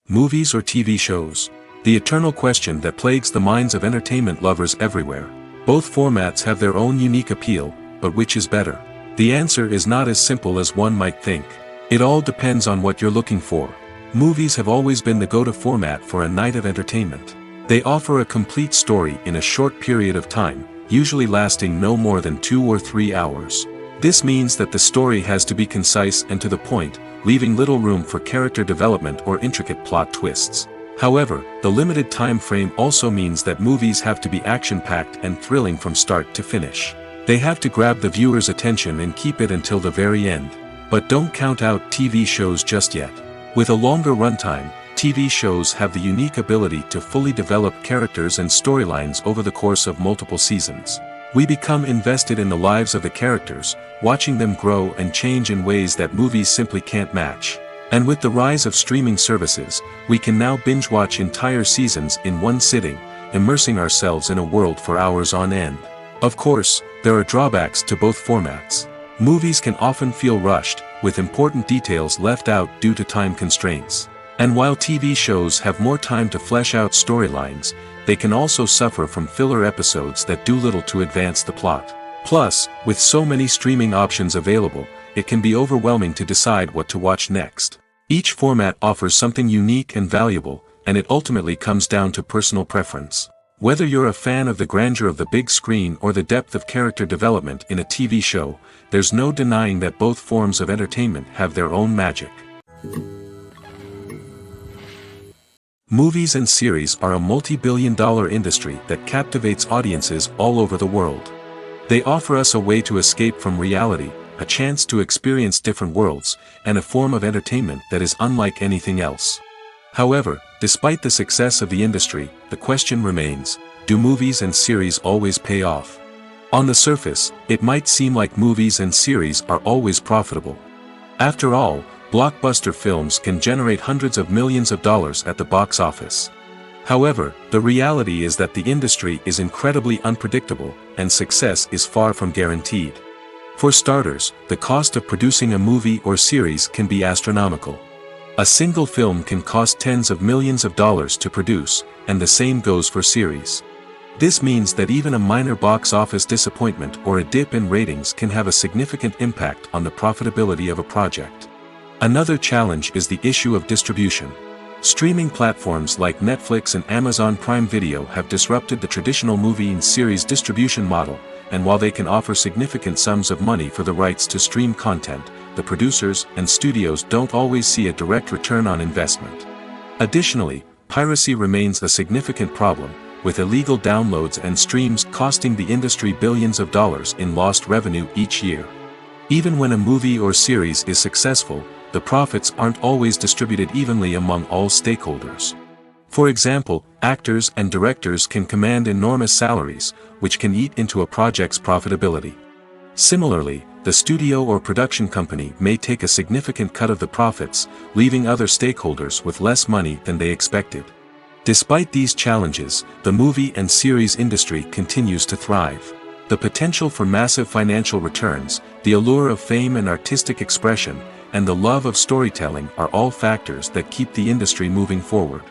Movies or TV shows? The eternal question that plagues the minds of entertainment lovers everywhere. Both formats have their own unique appeal, but which is better? The answer is not as simple as one might think. It all depends on what you're looking for. Movies have always been the go-to format for a night of entertainment. They offer a complete story in a short period of time, usually lasting no more than 2 or 3 hours. This means that the story has to be concise and to the point, leaving little room for character development or intricate plot twists. However, the limited time frame also means that movies have to be action-packed and thrilling from start to finish. They have to grab the viewer's attention and keep it until the very end. But don't count out TV shows just yet. With a longer runtime, TV shows have the unique ability to fully develop characters and storylines over the course of multiple seasons. We become invested in the lives of the characters, watching them grow and change in ways that movies simply can't match. And with the rise of streaming services, we can now binge-watch entire seasons in one sitting, immersing ourselves in a world for hours on end. Of course, there are drawbacks to both formats. Movies can often feel rushed, with important details left out due to time constraints. And while TV shows have more time to flesh out storylines, they can also suffer from filler episodes that do little to advance the plot. Plus, with so many streaming options available, it can be overwhelming to decide what to watch next. Each format offers something unique and valuable, and it ultimately comes down to personal preference. Whether you're a fan of the grandeur of the big screen or the depth of character development in a TV show, there's no denying that both forms of entertainment have their own magic. Movies and series are a multi-billion-dollar industry that captivates audiences all over the world. They offer us a way to escape from reality, a chance to experience different worlds, and a form of entertainment that is unlike anything else. However, despite the success of the industry, the question remains, do movies and series always pay off? On the surface, it might seem like movies and series are always profitable. After all, blockbuster films can generate hundreds of millions of dollars at the box office. However, the reality is that the industry is incredibly unpredictable, and success is far from guaranteed. For starters, the cost of producing a movie or series can be astronomical. A single film can cost tens of millions of dollars to produce, and the same goes for series. This means that even a minor box office disappointment or a dip in ratings can have a significant impact on the profitability of a project. Another challenge is the issue of distribution. Streaming platforms like Netflix and Amazon Prime Video have disrupted the traditional movie and series distribution model, and while they can offer significant sums of money for the rights to stream content, the producers and studios don't always see a direct return on investment. Additionally, piracy remains a significant problem, with illegal downloads and streams costing the industry billions of dollars in lost revenue each year. Even when a movie or series is successful, the profits aren't always distributed evenly among all stakeholders. For example, actors and directors can command enormous salaries, which can eat into a project's profitability. Similarly, the studio or production company may take a significant cut of the profits, leaving other stakeholders with less money than they expected. Despite these challenges, the movie and series industry continues to thrive. The potential for massive financial returns, the allure of fame and artistic expression, and the love of storytelling are all factors that keep the industry moving forward.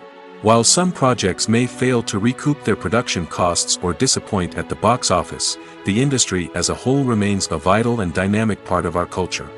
While some projects may fail to recoup their production costs or disappoint at the box office, the industry as a whole remains a vital and dynamic part of our culture.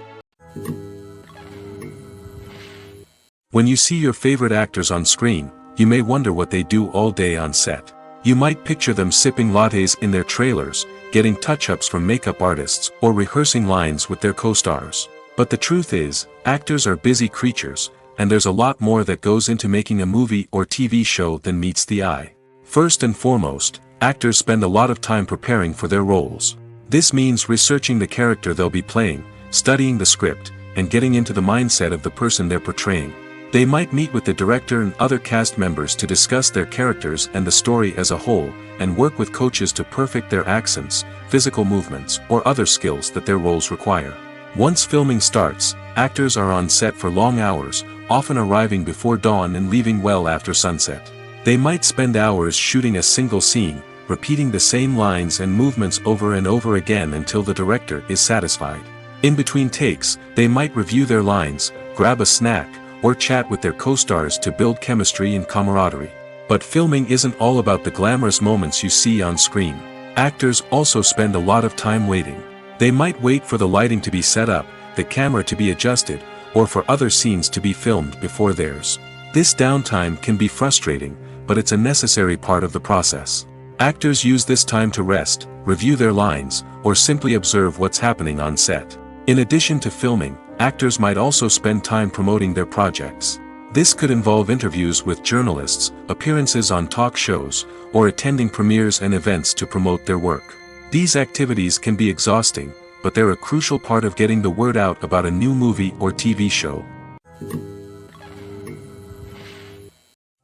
When you see your favorite actors on screen, you may wonder what they do all day on set. You might picture them sipping lattes in their trailers, getting touch-ups from makeup artists, or rehearsing lines with their co-stars. But the truth is, actors are busy creatures, and there's a lot more that goes into making a movie or TV show than meets the eye. First and foremost, actors spend a lot of time preparing for their roles. This means researching the character they'll be playing, studying the script, and getting into the mindset of the person they're portraying. They might meet with the director and other cast members to discuss their characters and the story as a whole, and work with coaches to perfect their accents, physical movements, or other skills that their roles require. Once filming starts, actors are on set for long hours, often arriving before dawn and leaving well after sunset. They might spend hours shooting a single scene, repeating the same lines and movements over and over again until the director is satisfied. In between takes, they might review their lines, grab a snack, or chat with their co-stars to build chemistry and camaraderie. But filming isn't all about the glamorous moments you see on screen. Actors also spend a lot of time waiting. They might wait for the lighting to be set up, the camera to be adjusted, or for other scenes to be filmed before theirs. This downtime can be frustrating, but it's a necessary part of the process. Actors use this time to rest, review their lines, or simply observe what's happening on set. In addition to filming, actors might also spend time promoting their projects. This could involve interviews with journalists, appearances on talk shows, or attending premieres and events to promote their work. These activities can be exhausting, but they're a crucial part of getting the word out about a new movie or TV show.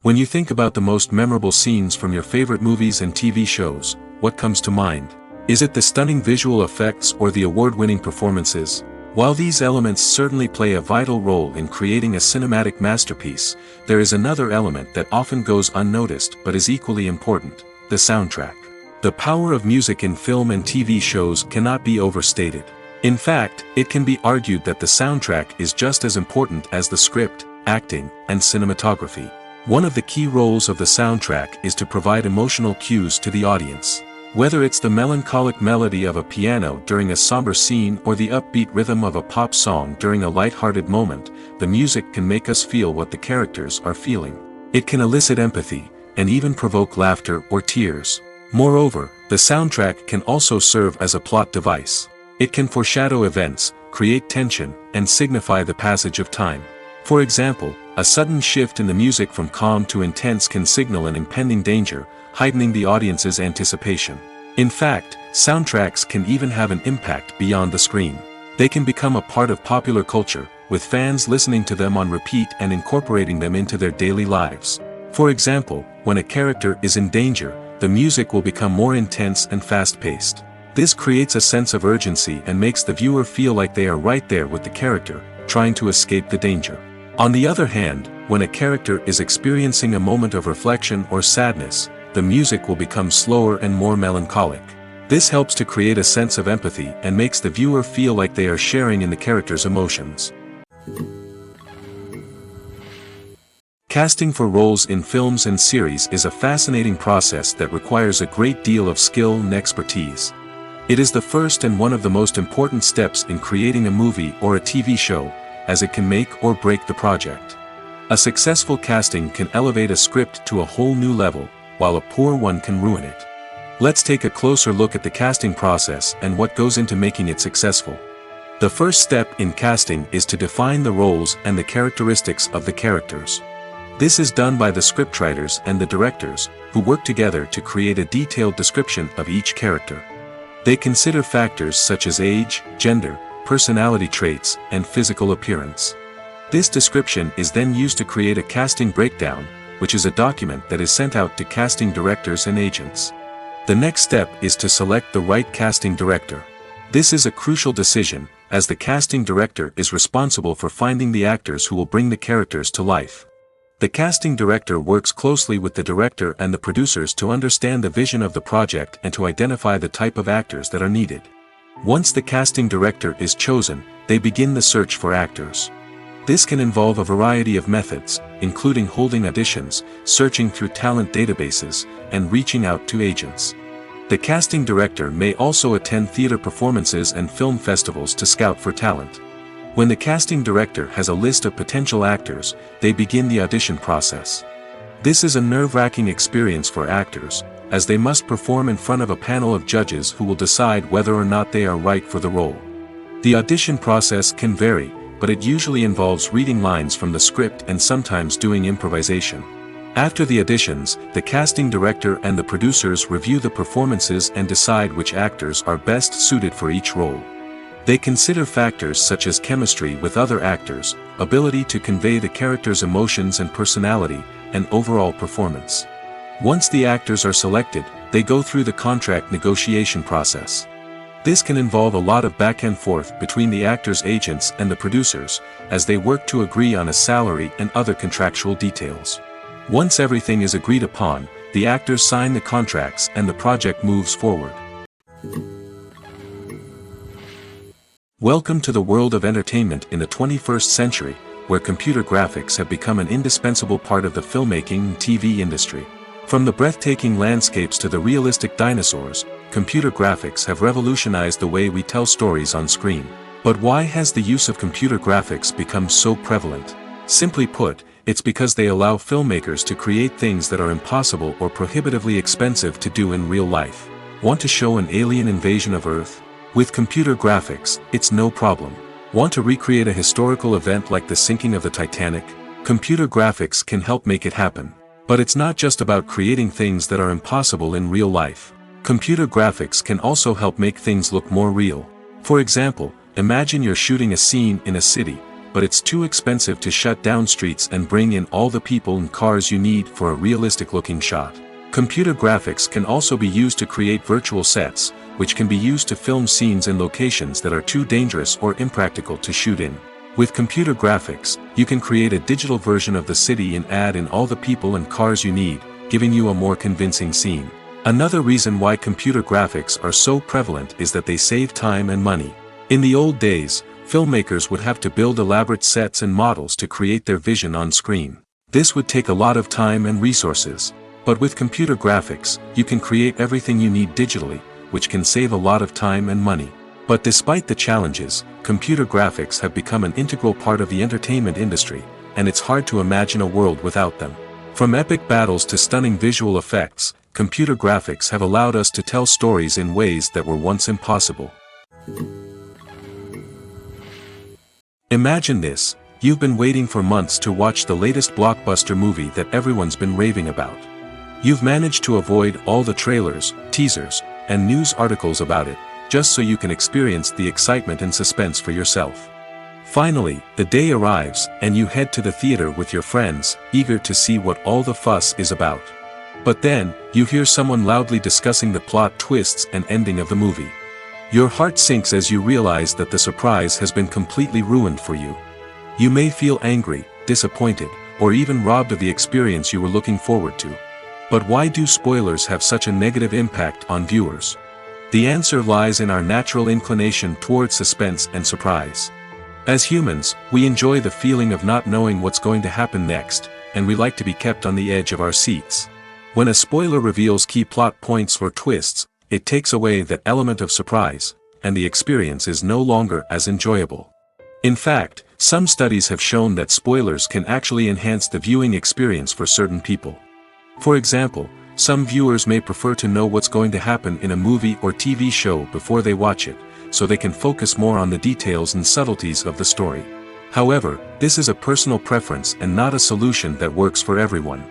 When you think about the most memorable scenes from your favorite movies and TV shows, what comes to mind? Is it the stunning visual effects or the award-winning performances? While these elements certainly play a vital role in creating a cinematic masterpiece, there is another element that often goes unnoticed but is equally important: the soundtrack. The power of music in film and TV shows cannot be overstated. In fact, it can be argued that the soundtrack is just as important as the script, acting, and cinematography. One of the key roles of the soundtrack is to provide emotional cues to the audience. Whether it's the melancholic melody of a piano during a somber scene or the upbeat rhythm of a pop song during a light-hearted moment, the music can make us feel what the characters are feeling. It can elicit empathy, and even provoke laughter or tears. Moreover, the soundtrack can also serve as a plot device. It can foreshadow events, create tension, and signify the passage of time. For example, a sudden shift in the music from calm to intense can signal an impending danger, heightening the audience's anticipation. In fact, soundtracks can even have an impact beyond the screen. They can become a part of popular culture, with fans listening to them on repeat and incorporating them into their daily lives. For example, when a character is in danger, the music will become more intense and fast-paced. This creates a sense of urgency and makes the viewer feel like they are right there with the character, trying to escape the danger. On the other hand, when a character is experiencing a moment of reflection or sadness, the music will become slower and more melancholic. This helps to create a sense of empathy and makes the viewer feel like they are sharing in the character's emotions. Casting for roles in films and series is a fascinating process that requires a great deal of skill and expertise. It is the first and one of the most important steps in creating a movie or a TV show, as it can make or break the project. A successful casting can elevate a script to a whole new level, while a poor one can ruin it. Let's take a closer look at the casting process and what goes into making it successful. The first step in casting is to define the roles and the characteristics of the characters. This is done by the scriptwriters and the directors, who work together to create a detailed description of each character. They consider factors such as age, gender, personality traits, and physical appearance. This description is then used to create a casting breakdown, which is a document that is sent out to casting directors and agents. The next step is to select the right casting director. This is a crucial decision, as the casting director is responsible for finding the actors who will bring the characters to life. The casting director works closely with the director and the producers to understand the vision of the project and to identify the type of actors that are needed. Once the casting director is chosen, they begin the search for actors. This can involve a variety of methods, including holding auditions, searching through talent databases, and reaching out to agents. The casting director may also attend theater performances and film festivals to scout for talent. When the casting director has a list of potential actors, they begin the audition process. This is a nerve-wracking experience for actors, as they must perform in front of a panel of judges who will decide whether or not they are right for the role. The audition process can vary, but it usually involves reading lines from the script and sometimes doing improvisation. After the auditions, the casting director and the producers review the performances and decide which actors are best suited for each role. They consider factors such as chemistry with other actors, ability to convey the character's emotions and personality, and overall performance. Once the actors are selected, they go through the contract negotiation process. This can involve a lot of back and forth between the actors' agents and the producers, as they work to agree on a salary and other contractual details. Once everything is agreed upon, the actors sign the contracts and the project moves forward. Welcome to the world of entertainment in the 21st century, where computer graphics have become an indispensable part of the filmmaking and TV industry. From the breathtaking landscapes to the realistic dinosaurs, computer graphics have revolutionized the way we tell stories on screen. But why has the use of computer graphics become so prevalent? Simply put, it's because they allow filmmakers to create things that are impossible or prohibitively expensive to do in real life. Want to show an alien invasion of Earth? With computer graphics, it's no problem. Want to recreate a historical event like the sinking of the Titanic? Computer graphics can help make it happen. But it's not just about creating things that are impossible in real life. Computer graphics can also help make things look more real. For example, imagine you're shooting a scene in a city, but it's too expensive to shut down streets and bring in all the people and cars you need for a realistic-looking shot. Computer graphics can also be used to create virtual sets, which can be used to film scenes in locations that are too dangerous or impractical to shoot in. With computer graphics, you can create a digital version of the city and add in all the people and cars you need, giving you a more convincing scene. Another reason why computer graphics are so prevalent is that they save time and money. In the old days, filmmakers would have to build elaborate sets and models to create their vision on screen. This would take a lot of time and resources. But with computer graphics, you can create everything you need digitally, which can save a lot of time and money. But despite the challenges, computer graphics have become an integral part of the entertainment industry, and it's hard to imagine a world without them. From epic battles to stunning visual effects, computer graphics have allowed us to tell stories in ways that were once impossible. Imagine this: you've been waiting for months to watch the latest blockbuster movie that everyone's been raving about. You've managed to avoid all the trailers, teasers, and news articles about it, just so you can experience the excitement and suspense for yourself. Finally, the day arrives, and you head to the theater with your friends, eager to see what all the fuss is about. But then, you hear someone loudly discussing the plot twists and ending of the movie. Your heart sinks as you realize that the surprise has been completely ruined for you. You may feel angry, disappointed, or even robbed of the experience you were looking forward to. But why do spoilers have such a negative impact on viewers? The answer lies in our natural inclination towards suspense and surprise. As humans, we enjoy the feeling of not knowing what's going to happen next, and we like to be kept on the edge of our seats. When a spoiler reveals key plot points or twists, it takes away that element of surprise, and the experience is no longer as enjoyable. In fact, some studies have shown that spoilers can actually enhance the viewing experience for certain people. For example, some viewers may prefer to know what's going to happen in a movie or TV show before they watch it, so they can focus more on the details and subtleties of the story. However, this is a personal preference and not a solution that works for everyone.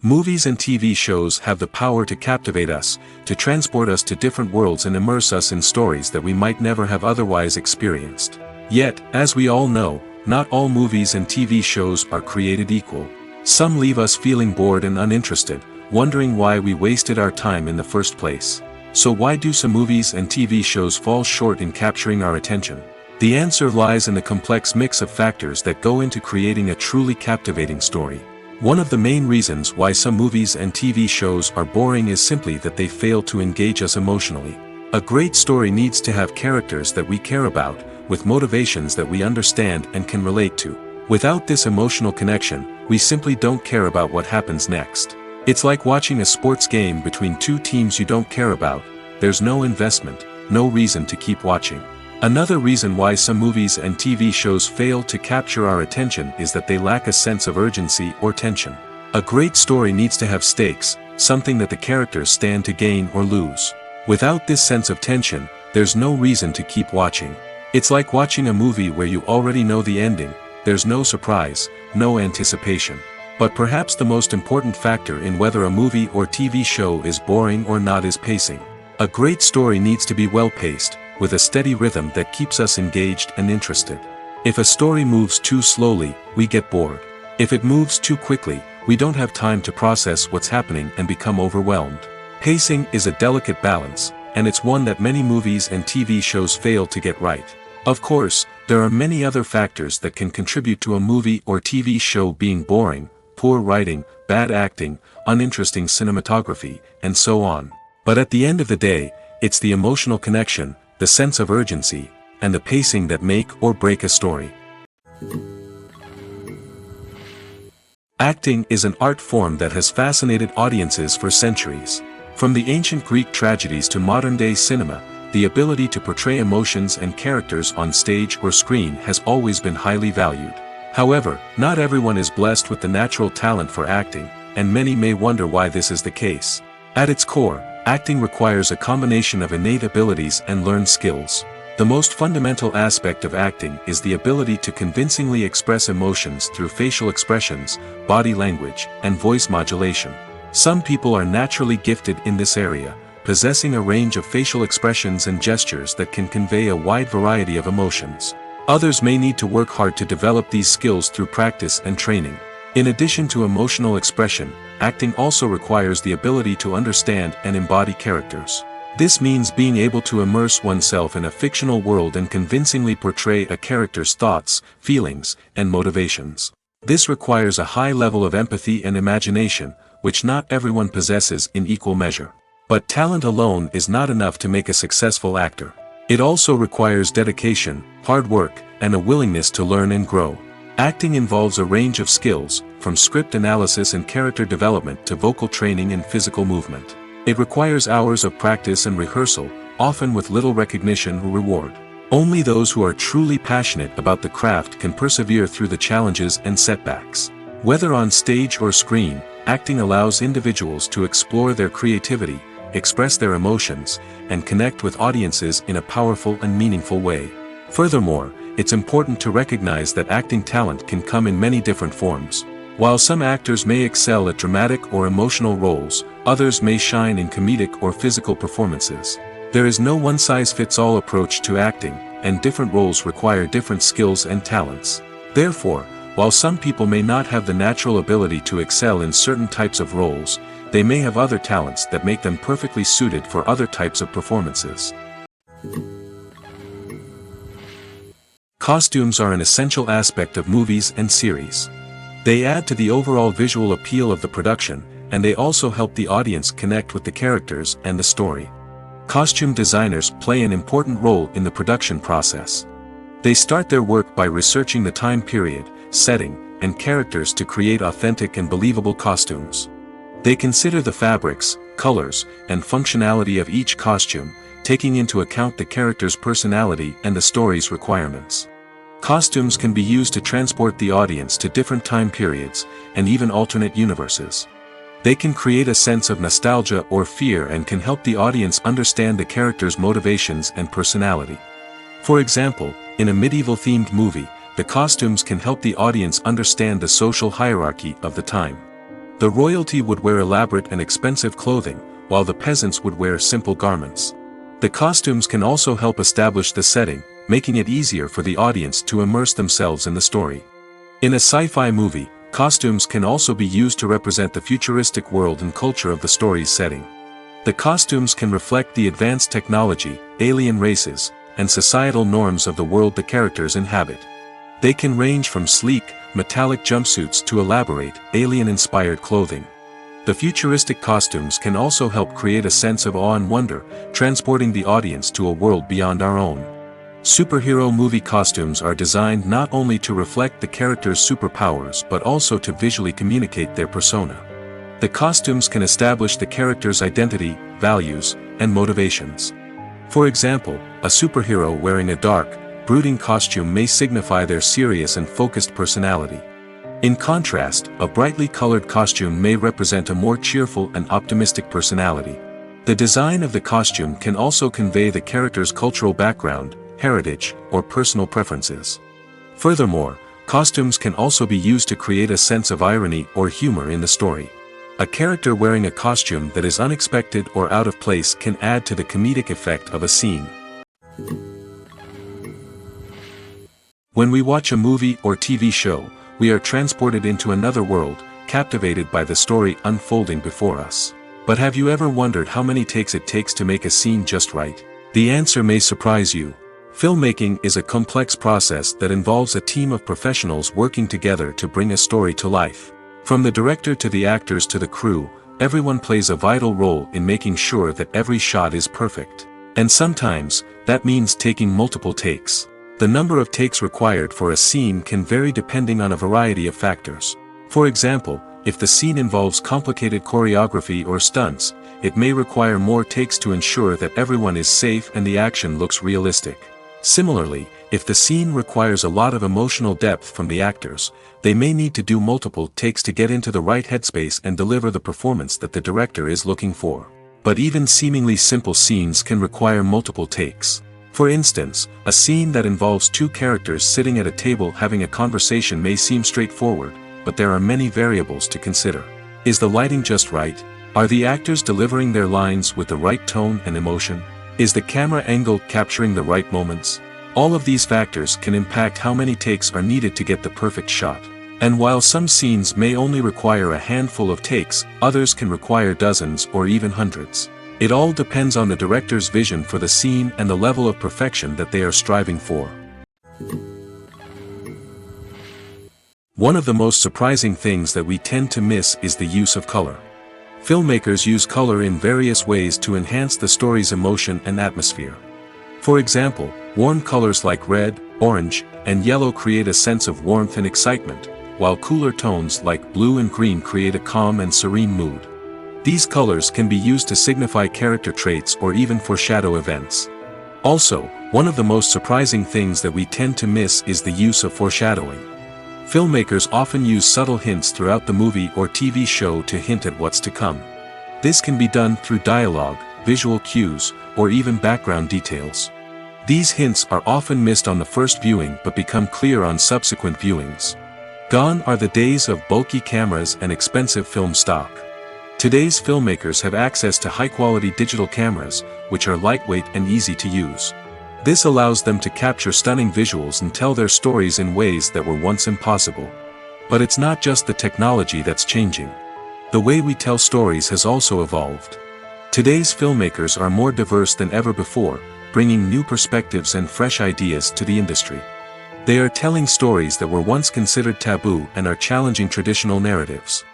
Movies and TV shows have the power to captivate us, to transport us to different worlds and immerse us in stories that we might never have otherwise experienced. Yet, as we all know, not all movies and TV shows are created equal. Some leave us feeling bored and uninterested, wondering why we wasted our time in the first place. So why do some movies and TV shows fall short in capturing our attention? The answer lies in the complex mix of factors that go into creating a truly captivating story. One of the main reasons why some movies and TV shows are boring is simply that they fail to engage us emotionally. A great story needs to have characters that we care about, with motivations that we understand and can relate to. Without this emotional connection, we simply don't care about what happens next. It's like watching a sports game between two teams you don't care about. There's no investment, no reason to keep watching. Another reason why some movies and TV shows fail to capture our attention is that they lack a sense of urgency or tension. A great story needs to have stakes, something that the characters stand to gain or lose. Without this sense of tension, there's no reason to keep watching. It's like watching a movie where you already know the ending. There's no surprise, no anticipation. But perhaps the most important factor in whether a movie or TV show is boring or not is pacing. A great story needs to be well-paced, with a steady rhythm that keeps us engaged and interested. If a story moves too slowly, we get bored. If it moves too quickly, we don't have time to process what's happening and become overwhelmed. Pacing is a delicate balance, and it's one that many movies and TV shows fail to get right. Of course, there are many other factors that can contribute to a movie or TV show being boring: poor writing, bad acting, uninteresting cinematography, and so on. But at the end of the day, it's the emotional connection, the sense of urgency, and the pacing that make or break a story. Acting is an art form that has fascinated audiences for centuries. From the ancient Greek tragedies to modern-day cinema, the ability to portray emotions and characters on stage or screen has always been highly valued. However, not everyone is blessed with the natural talent for acting, and many may wonder why this is the case. At its core, acting requires a combination of innate abilities and learned skills. The most fundamental aspect of acting is the ability to convincingly express emotions through facial expressions, body language, and voice modulation. Some people are naturally gifted in this area, possessing a range of facial expressions and gestures that can convey a wide variety of emotions. Others may need to work hard to develop these skills through practice and training. In addition to emotional expression, acting also requires the ability to understand and embody characters. This means being able to immerse oneself in a fictional world and convincingly portray a character's thoughts, feelings, and motivations. This requires a high level of empathy and imagination, which not everyone possesses in equal measure. But talent alone is not enough to make a successful actor. It also requires dedication, hard work, and a willingness to learn and grow. Acting involves a range of skills, from script analysis and character development to vocal training and physical movement. It requires hours of practice and rehearsal, often with little recognition or reward. Only those who are truly passionate about the craft can persevere through the challenges and setbacks. Whether on stage or screen, acting allows individuals to explore their creativity, express their emotions, and connect with audiences in a powerful and meaningful way. Furthermore, it's important to recognize that acting talent can come in many different forms. While some actors may excel at dramatic or emotional roles, others may shine in comedic or physical performances. There is no one-size-fits-all approach to acting, and different roles require different skills and talents. Therefore, while some people may not have the natural ability to excel in certain types of roles, they may have other talents that make them perfectly suited for other types of performances. Costumes are an essential aspect of movies and series. They add to the overall visual appeal of the production, and they also help the audience connect with the characters and the story. Costume designers play an important role in the production process. They start their work by researching the time period, setting, and characters to create authentic and believable costumes. They consider the fabrics, colors, and functionality of each costume, taking into account the character's personality and the story's requirements. Costumes can be used to transport the audience to different time periods, and even alternate universes. They can create a sense of nostalgia or fear and can help the audience understand the character's motivations and personality. For example, in a medieval-themed movie, the costumes can help the audience understand the social hierarchy of the time. The royalty would wear elaborate and expensive clothing, while the peasants would wear simple garments. The costumes can also help establish the setting, making it easier for the audience to immerse themselves in the story. In a sci-fi movie, costumes can also be used to represent the futuristic world and culture of the story's setting. The costumes can reflect the advanced technology, alien races, and societal norms of the world the characters inhabit. They can range from sleek, metallic jumpsuits to elaborate, alien-inspired clothing. The futuristic costumes can also help create a sense of awe and wonder, transporting the audience to a world beyond our own. Superhero movie costumes are designed not only to reflect the character's superpowers but also to visually communicate their persona. The costumes can establish the character's identity, values, and motivations. For example, a superhero wearing a dark, brooding costume may signify their serious and focused personality. In contrast, a brightly colored costume may represent a more cheerful and optimistic personality. The design of the costume can also convey the character's cultural background, heritage, or personal preferences. Furthermore, costumes can also be used to create a sense of irony or humor in the story. A character wearing a costume that is unexpected or out of place can add to the comedic effect of a scene. When we watch a movie or TV show, we are transported into another world, captivated by the story unfolding before us. But have you ever wondered how many takes it takes to make a scene just right? The answer may surprise you. Filmmaking is a complex process that involves a team of professionals working together to bring a story to life. From the director to the actors to the crew, everyone plays a vital role in making sure that every shot is perfect. And sometimes, that means taking multiple takes. The number of takes required for a scene can vary depending on a variety of factors. For example, if the scene involves complicated choreography or stunts, it may require more takes to ensure that everyone is safe and the action looks realistic. Similarly, if the scene requires a lot of emotional depth from the actors, they may need to do multiple takes to get into the right headspace and deliver the performance that the director is looking for. But even seemingly simple scenes can require multiple takes. For instance, a scene that involves two characters sitting at a table having a conversation may seem straightforward, but there are many variables to consider. Is the lighting just right? Are the actors delivering their lines with the right tone and emotion? Is the camera angle capturing the right moments? All of these factors can impact how many takes are needed to get the perfect shot. And while some scenes may only require a handful of takes, others can require dozens or even hundreds. It all depends on the director's vision for the scene and the level of perfection that they are striving for. One of the most surprising things that we tend to miss is the use of color. Filmmakers use color in various ways to enhance the story's emotion and atmosphere. For example, warm colors like red, orange, and yellow create a sense of warmth and excitement, while cooler tones like blue and green create a calm and serene mood. These colors can be used to signify character traits or even foreshadow events. Also, one of the most surprising things that we tend to miss is the use of foreshadowing. Filmmakers often use subtle hints throughout the movie or TV show to hint at what's to come. This can be done through dialogue, visual cues, or even background details. These hints are often missed on the first viewing but become clear on subsequent viewings. Gone are the days of bulky cameras and expensive film stock. Today's filmmakers have access to high-quality digital cameras, which are lightweight and easy to use. This allows them to capture stunning visuals and tell their stories in ways that were once impossible. But it's not just the technology that's changing. The way we tell stories has also evolved. Today's filmmakers are more diverse than ever before, bringing new perspectives and fresh ideas to the industry. They are telling stories that were once considered taboo and are challenging traditional narratives.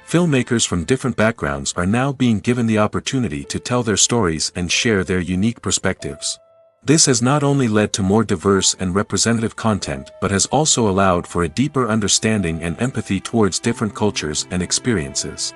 Filmmakers from different backgrounds are now being given the opportunity to tell their stories and share their unique perspectives. This has not only led to more diverse and representative content but has also allowed for a deeper understanding and empathy towards different cultures and experiences.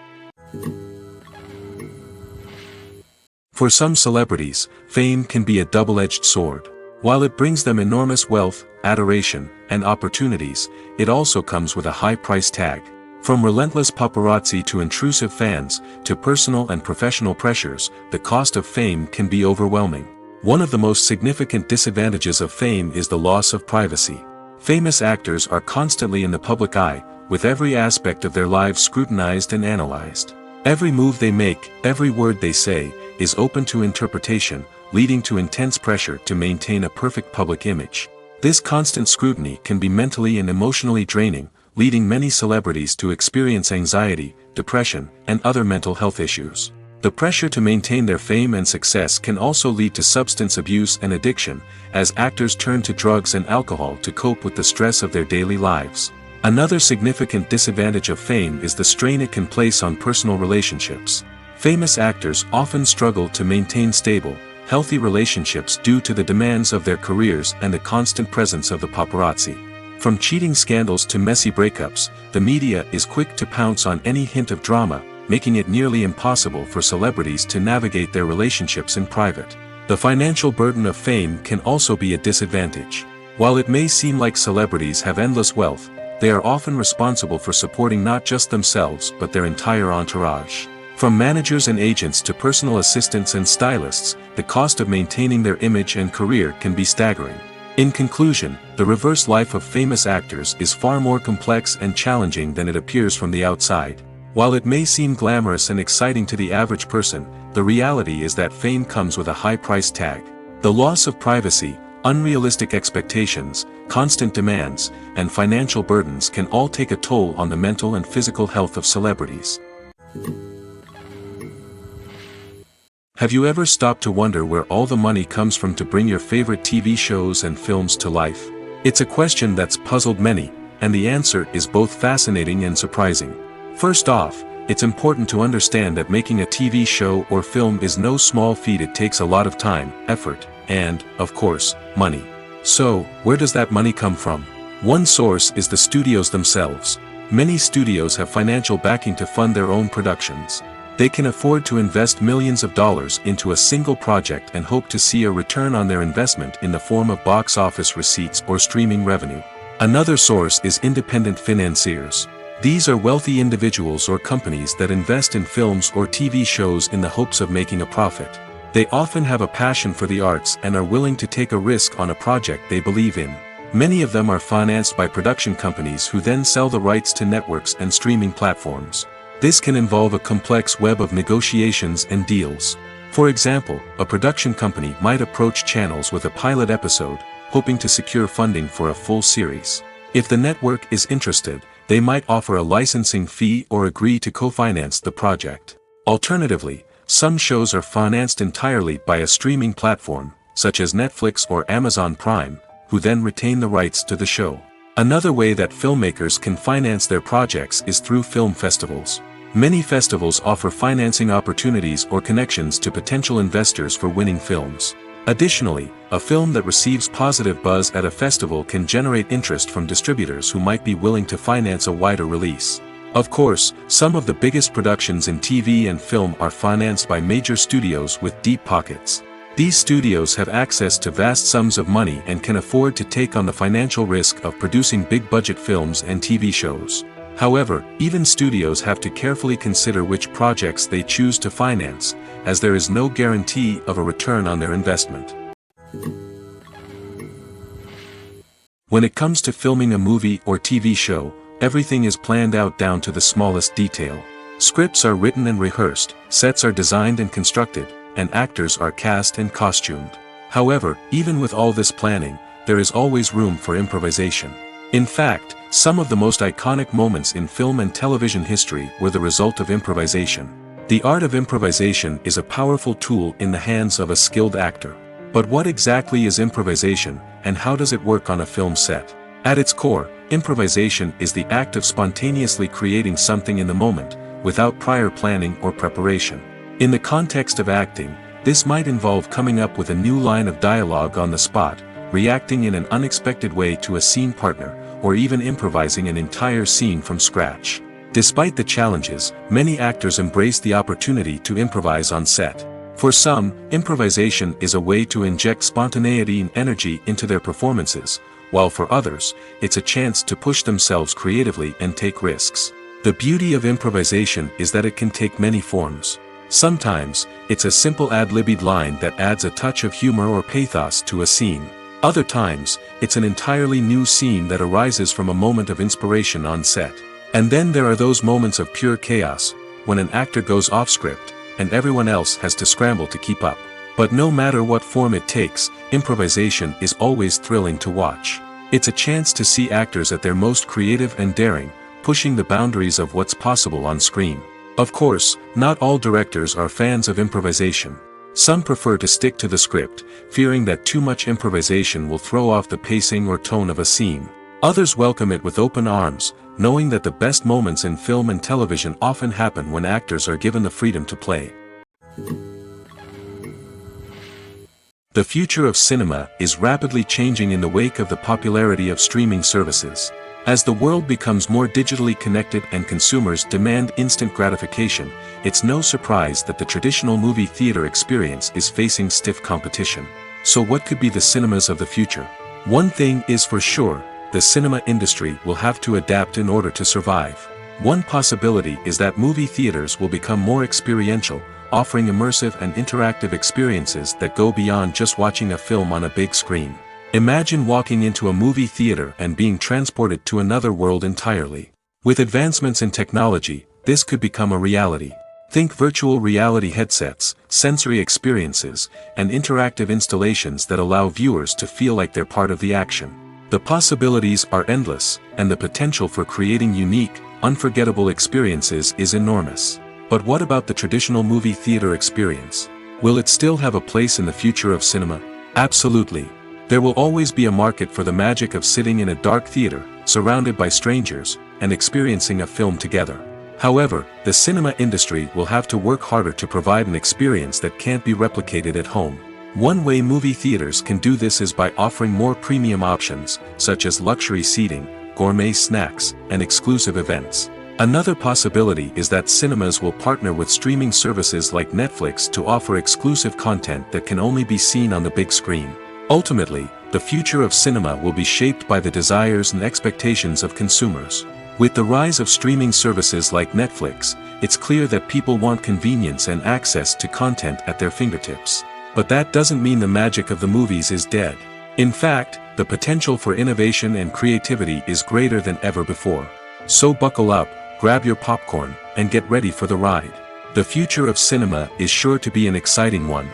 For some celebrities, fame can be a double-edged sword. While it brings them enormous wealth, adoration, and opportunities, it also comes with a high price tag. From relentless paparazzi to intrusive fans, to personal and professional pressures, the cost of fame can be overwhelming. One of the most significant disadvantages of fame is the loss of privacy. Famous actors are constantly in the public eye, with every aspect of their lives scrutinized and analyzed. Every move they make, every word they say, is open to interpretation, leading to intense pressure to maintain a perfect public image. This constant scrutiny can be mentally and emotionally draining, leading many celebrities to experience anxiety, depression, and other mental health issues. The pressure to maintain their fame and success can also lead to substance abuse and addiction, as actors turn to drugs and alcohol to cope with the stress of their daily lives. Another significant disadvantage of fame is the strain it can place on personal relationships. Famous actors often struggle to maintain stable, healthy relationships due to the demands of their careers and the constant presence of the paparazzi. From cheating scandals to messy breakups, the media is quick to pounce on any hint of drama, making it nearly impossible for celebrities to navigate their relationships in private. The financial burden of fame can also be a disadvantage. While it may seem like celebrities have endless wealth, they are often responsible for supporting not just themselves but their entire entourage. From managers and agents to personal assistants and stylists, the cost of maintaining their image and career can be staggering. In conclusion, the reverse life of famous actors is far more complex and challenging than it appears from the outside. While it may seem glamorous and exciting to the average person, the reality is that fame comes with a high price tag. The loss of privacy, unrealistic expectations, constant demands, and financial burdens can all take a toll on the mental and physical health of celebrities. Have you ever stopped to wonder where all the money comes from to bring your favorite TV shows and films to life? It's a question that's puzzled many, and the answer is both fascinating and surprising. First off, it's important to understand that making a TV show or film is no small feat. It takes a lot of time, effort, and, of course, money. So, where does that money come from? One source is the studios themselves. Many studios have financial backing to fund their own productions. They can afford to invest millions of dollars into a single project and hope to see a return on their investment in the form of box office receipts or streaming revenue. Another source is independent financiers. These are wealthy individuals or companies that invest in films or TV shows in the hopes of making a profit. They often have a passion for the arts and are willing to take a risk on a project they believe in. Many of them are financed by production companies who then sell the rights to networks and streaming platforms. This can involve a complex web of negotiations and deals. For example, a production company might approach channels with a pilot episode, hoping to secure funding for a full series. If the network is interested, they might offer a licensing fee or agree to co-finance the project. Alternatively, some shows are financed entirely by a streaming platform, such as Netflix or Amazon Prime, who then retain the rights to the show. Another way that filmmakers can finance their projects is through film festivals. Many festivals offer financing opportunities or connections to potential investors for winning films. Additionally, a film that receives positive buzz at a festival can generate interest from distributors who might be willing to finance a wider release. Of course, some of the biggest productions in TV and film are financed by major studios with deep pockets. These studios have access to vast sums of money and can afford to take on the financial risk of producing big-budget films and TV shows. However, even studios have to carefully consider which projects they choose to finance, as there is no guarantee of a return on their investment. When it comes to filming a movie or TV show, everything is planned out down to the smallest detail. Scripts are written and rehearsed, sets are designed and constructed, and actors are cast and costumed. However, even with all this planning, there is always room for improvisation. In fact, some of the most iconic moments in film and television history were the result of improvisation. The art of improvisation is a powerful tool in the hands of a skilled actor. But what exactly is improvisation, and how does it work on a film set? At its core, improvisation is the act of spontaneously creating something in the moment, without prior planning or preparation. In the context of acting, this might involve coming up with a new line of dialogue on the spot, reacting in an unexpected way to a scene partner, or even improvising an entire scene from scratch. Despite the challenges, many actors embrace the opportunity to improvise on set. For some, improvisation is a way to inject spontaneity and energy into their performances, while for others, it's a chance to push themselves creatively and take risks. The beauty of improvisation is that it can take many forms. Sometimes, it's a simple ad-libbed line that adds a touch of humor or pathos to a scene. Other times, it's an entirely new scene that arises from a moment of inspiration on set. And then there are those moments of pure chaos, when an actor goes off script, and everyone else has to scramble to keep up. But no matter what form it takes, improvisation is always thrilling to watch. It's a chance to see actors at their most creative and daring, pushing the boundaries of what's possible on screen. Of course, not all directors are fans of improvisation. Some prefer to stick to the script, fearing that too much improvisation will throw off the pacing or tone of a scene. Others welcome it with open arms, knowing that the best moments in film and television often happen when actors are given the freedom to play. The future of cinema is rapidly changing in the wake of the popularity of streaming services. As the world becomes more digitally connected and consumers demand instant gratification, it's no surprise that the traditional movie theater experience is facing stiff competition. So what could be the cinemas of the future? One thing is for sure, the cinema industry will have to adapt in order to survive. One possibility is that movie theaters will become more experiential, offering immersive and interactive experiences that go beyond just watching a film on a big screen. Imagine walking into a movie theater and being transported to another world entirely. With advancements in technology, this could become a reality. Think virtual reality headsets, sensory experiences, and interactive installations that allow viewers to feel like they're part of the action. The possibilities are endless, and the potential for creating unique, unforgettable experiences is enormous. But what about the traditional movie theater experience? Will it still have a place in the future of cinema? Absolutely. There will always be a market for the magic of sitting in a dark theater, surrounded by strangers, and experiencing a film together. However, the cinema industry will have to work harder to provide an experience that can't be replicated at home. One way movie theaters can do this is by offering more premium options, such as luxury seating, gourmet snacks, and exclusive events. Another possibility is that cinemas will partner with streaming services like Netflix to offer exclusive content that can only be seen on the big screen. Ultimately, the future of cinema will be shaped by the desires and expectations of consumers. With the rise of streaming services like Netflix, it's clear that people want convenience and access to content at their fingertips. But that doesn't mean the magic of the movies is dead. In fact, the potential for innovation and creativity is greater than ever before. So buckle up, grab your popcorn, and get ready for the ride. The future of cinema is sure to be an exciting one.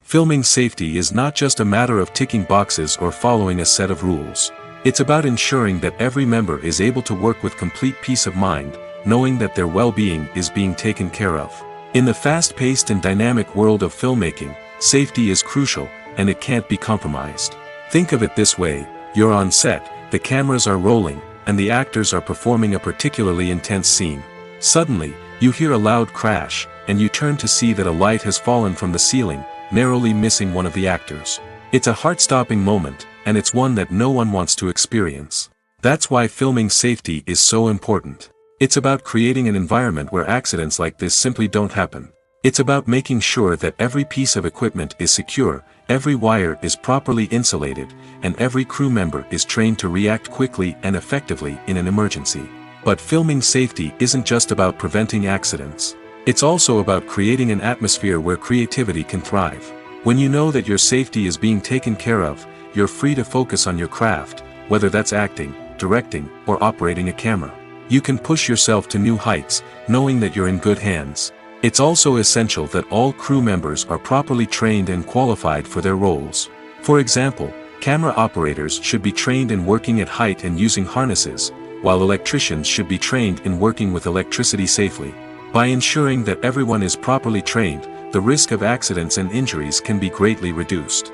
Filming safety is not just a matter of ticking boxes or following a set of rules. It's about ensuring that every member is able to work with complete peace of mind, knowing that their well-being is being taken care of. In the fast-paced and dynamic world of filmmaking, safety is crucial, and it can't be compromised. Think of it this way: you're on set, the cameras are rolling, and the actors are performing a particularly intense scene. Suddenly, you hear a loud crash, and you turn to see that a light has fallen from the ceiling, narrowly missing one of the actors. It's a heart-stopping moment, and it's one that no one wants to experience. That's why filming safety is so important. It's about creating an environment where accidents like this simply don't happen. It's about making sure that every piece of equipment is secure, every wire is properly insulated, and every crew member is trained to react quickly and effectively in an emergency. But filming safety isn't just about preventing accidents. It's also about creating an atmosphere where creativity can thrive. When you know that your safety is being taken care of, you're free to focus on your craft, whether that's acting, directing, or operating a camera. You can push yourself to new heights, knowing that you're in good hands. It's also essential that all crew members are properly trained and qualified for their roles. For example, camera operators should be trained in working at height and using harnesses, while electricians should be trained in working with electricity safely. By ensuring that everyone is properly trained, the risk of accidents and injuries can be greatly reduced.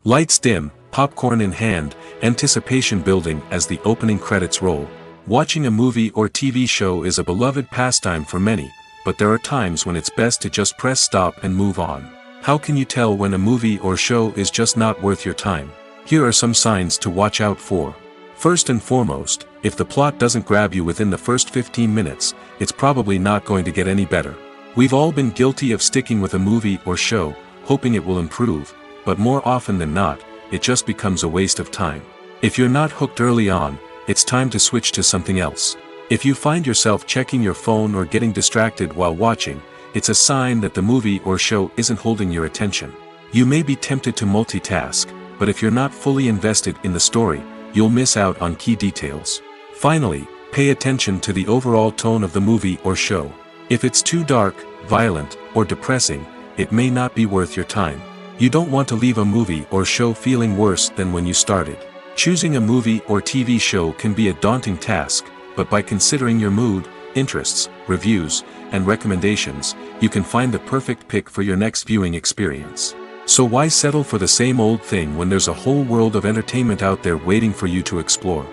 Lights dim, popcorn in hand, anticipation building as the opening credits roll. Watching a movie or TV show is a beloved pastime for many, but there are times when it's best to just press stop and move on. How can you tell when a movie or show is just not worth your time? Here are some signs to watch out for. First and foremost, if the plot doesn't grab you within the first 15 minutes, it's probably not going to get any better. We've all been guilty of sticking with a movie or show, hoping it will improve, but more often than not, it just becomes a waste of time. If you're not hooked early on, it's time to switch to something else. If you find yourself checking your phone or getting distracted while watching, it's a sign that the movie or show isn't holding your attention. You may be tempted to multitask, but if you're not fully invested in the story, you'll miss out on key details. Finally, pay attention to the overall tone of the movie or show. If it's too dark, violent, or depressing, it may not be worth your time. You don't want to leave a movie or show feeling worse than when you started. Choosing a movie or TV show can be a daunting task, but by considering your mood, interests, reviews, and recommendations, you can find the perfect pick for your next viewing experience. So why settle for the same old thing when there's a whole world of entertainment out there waiting for you to explore?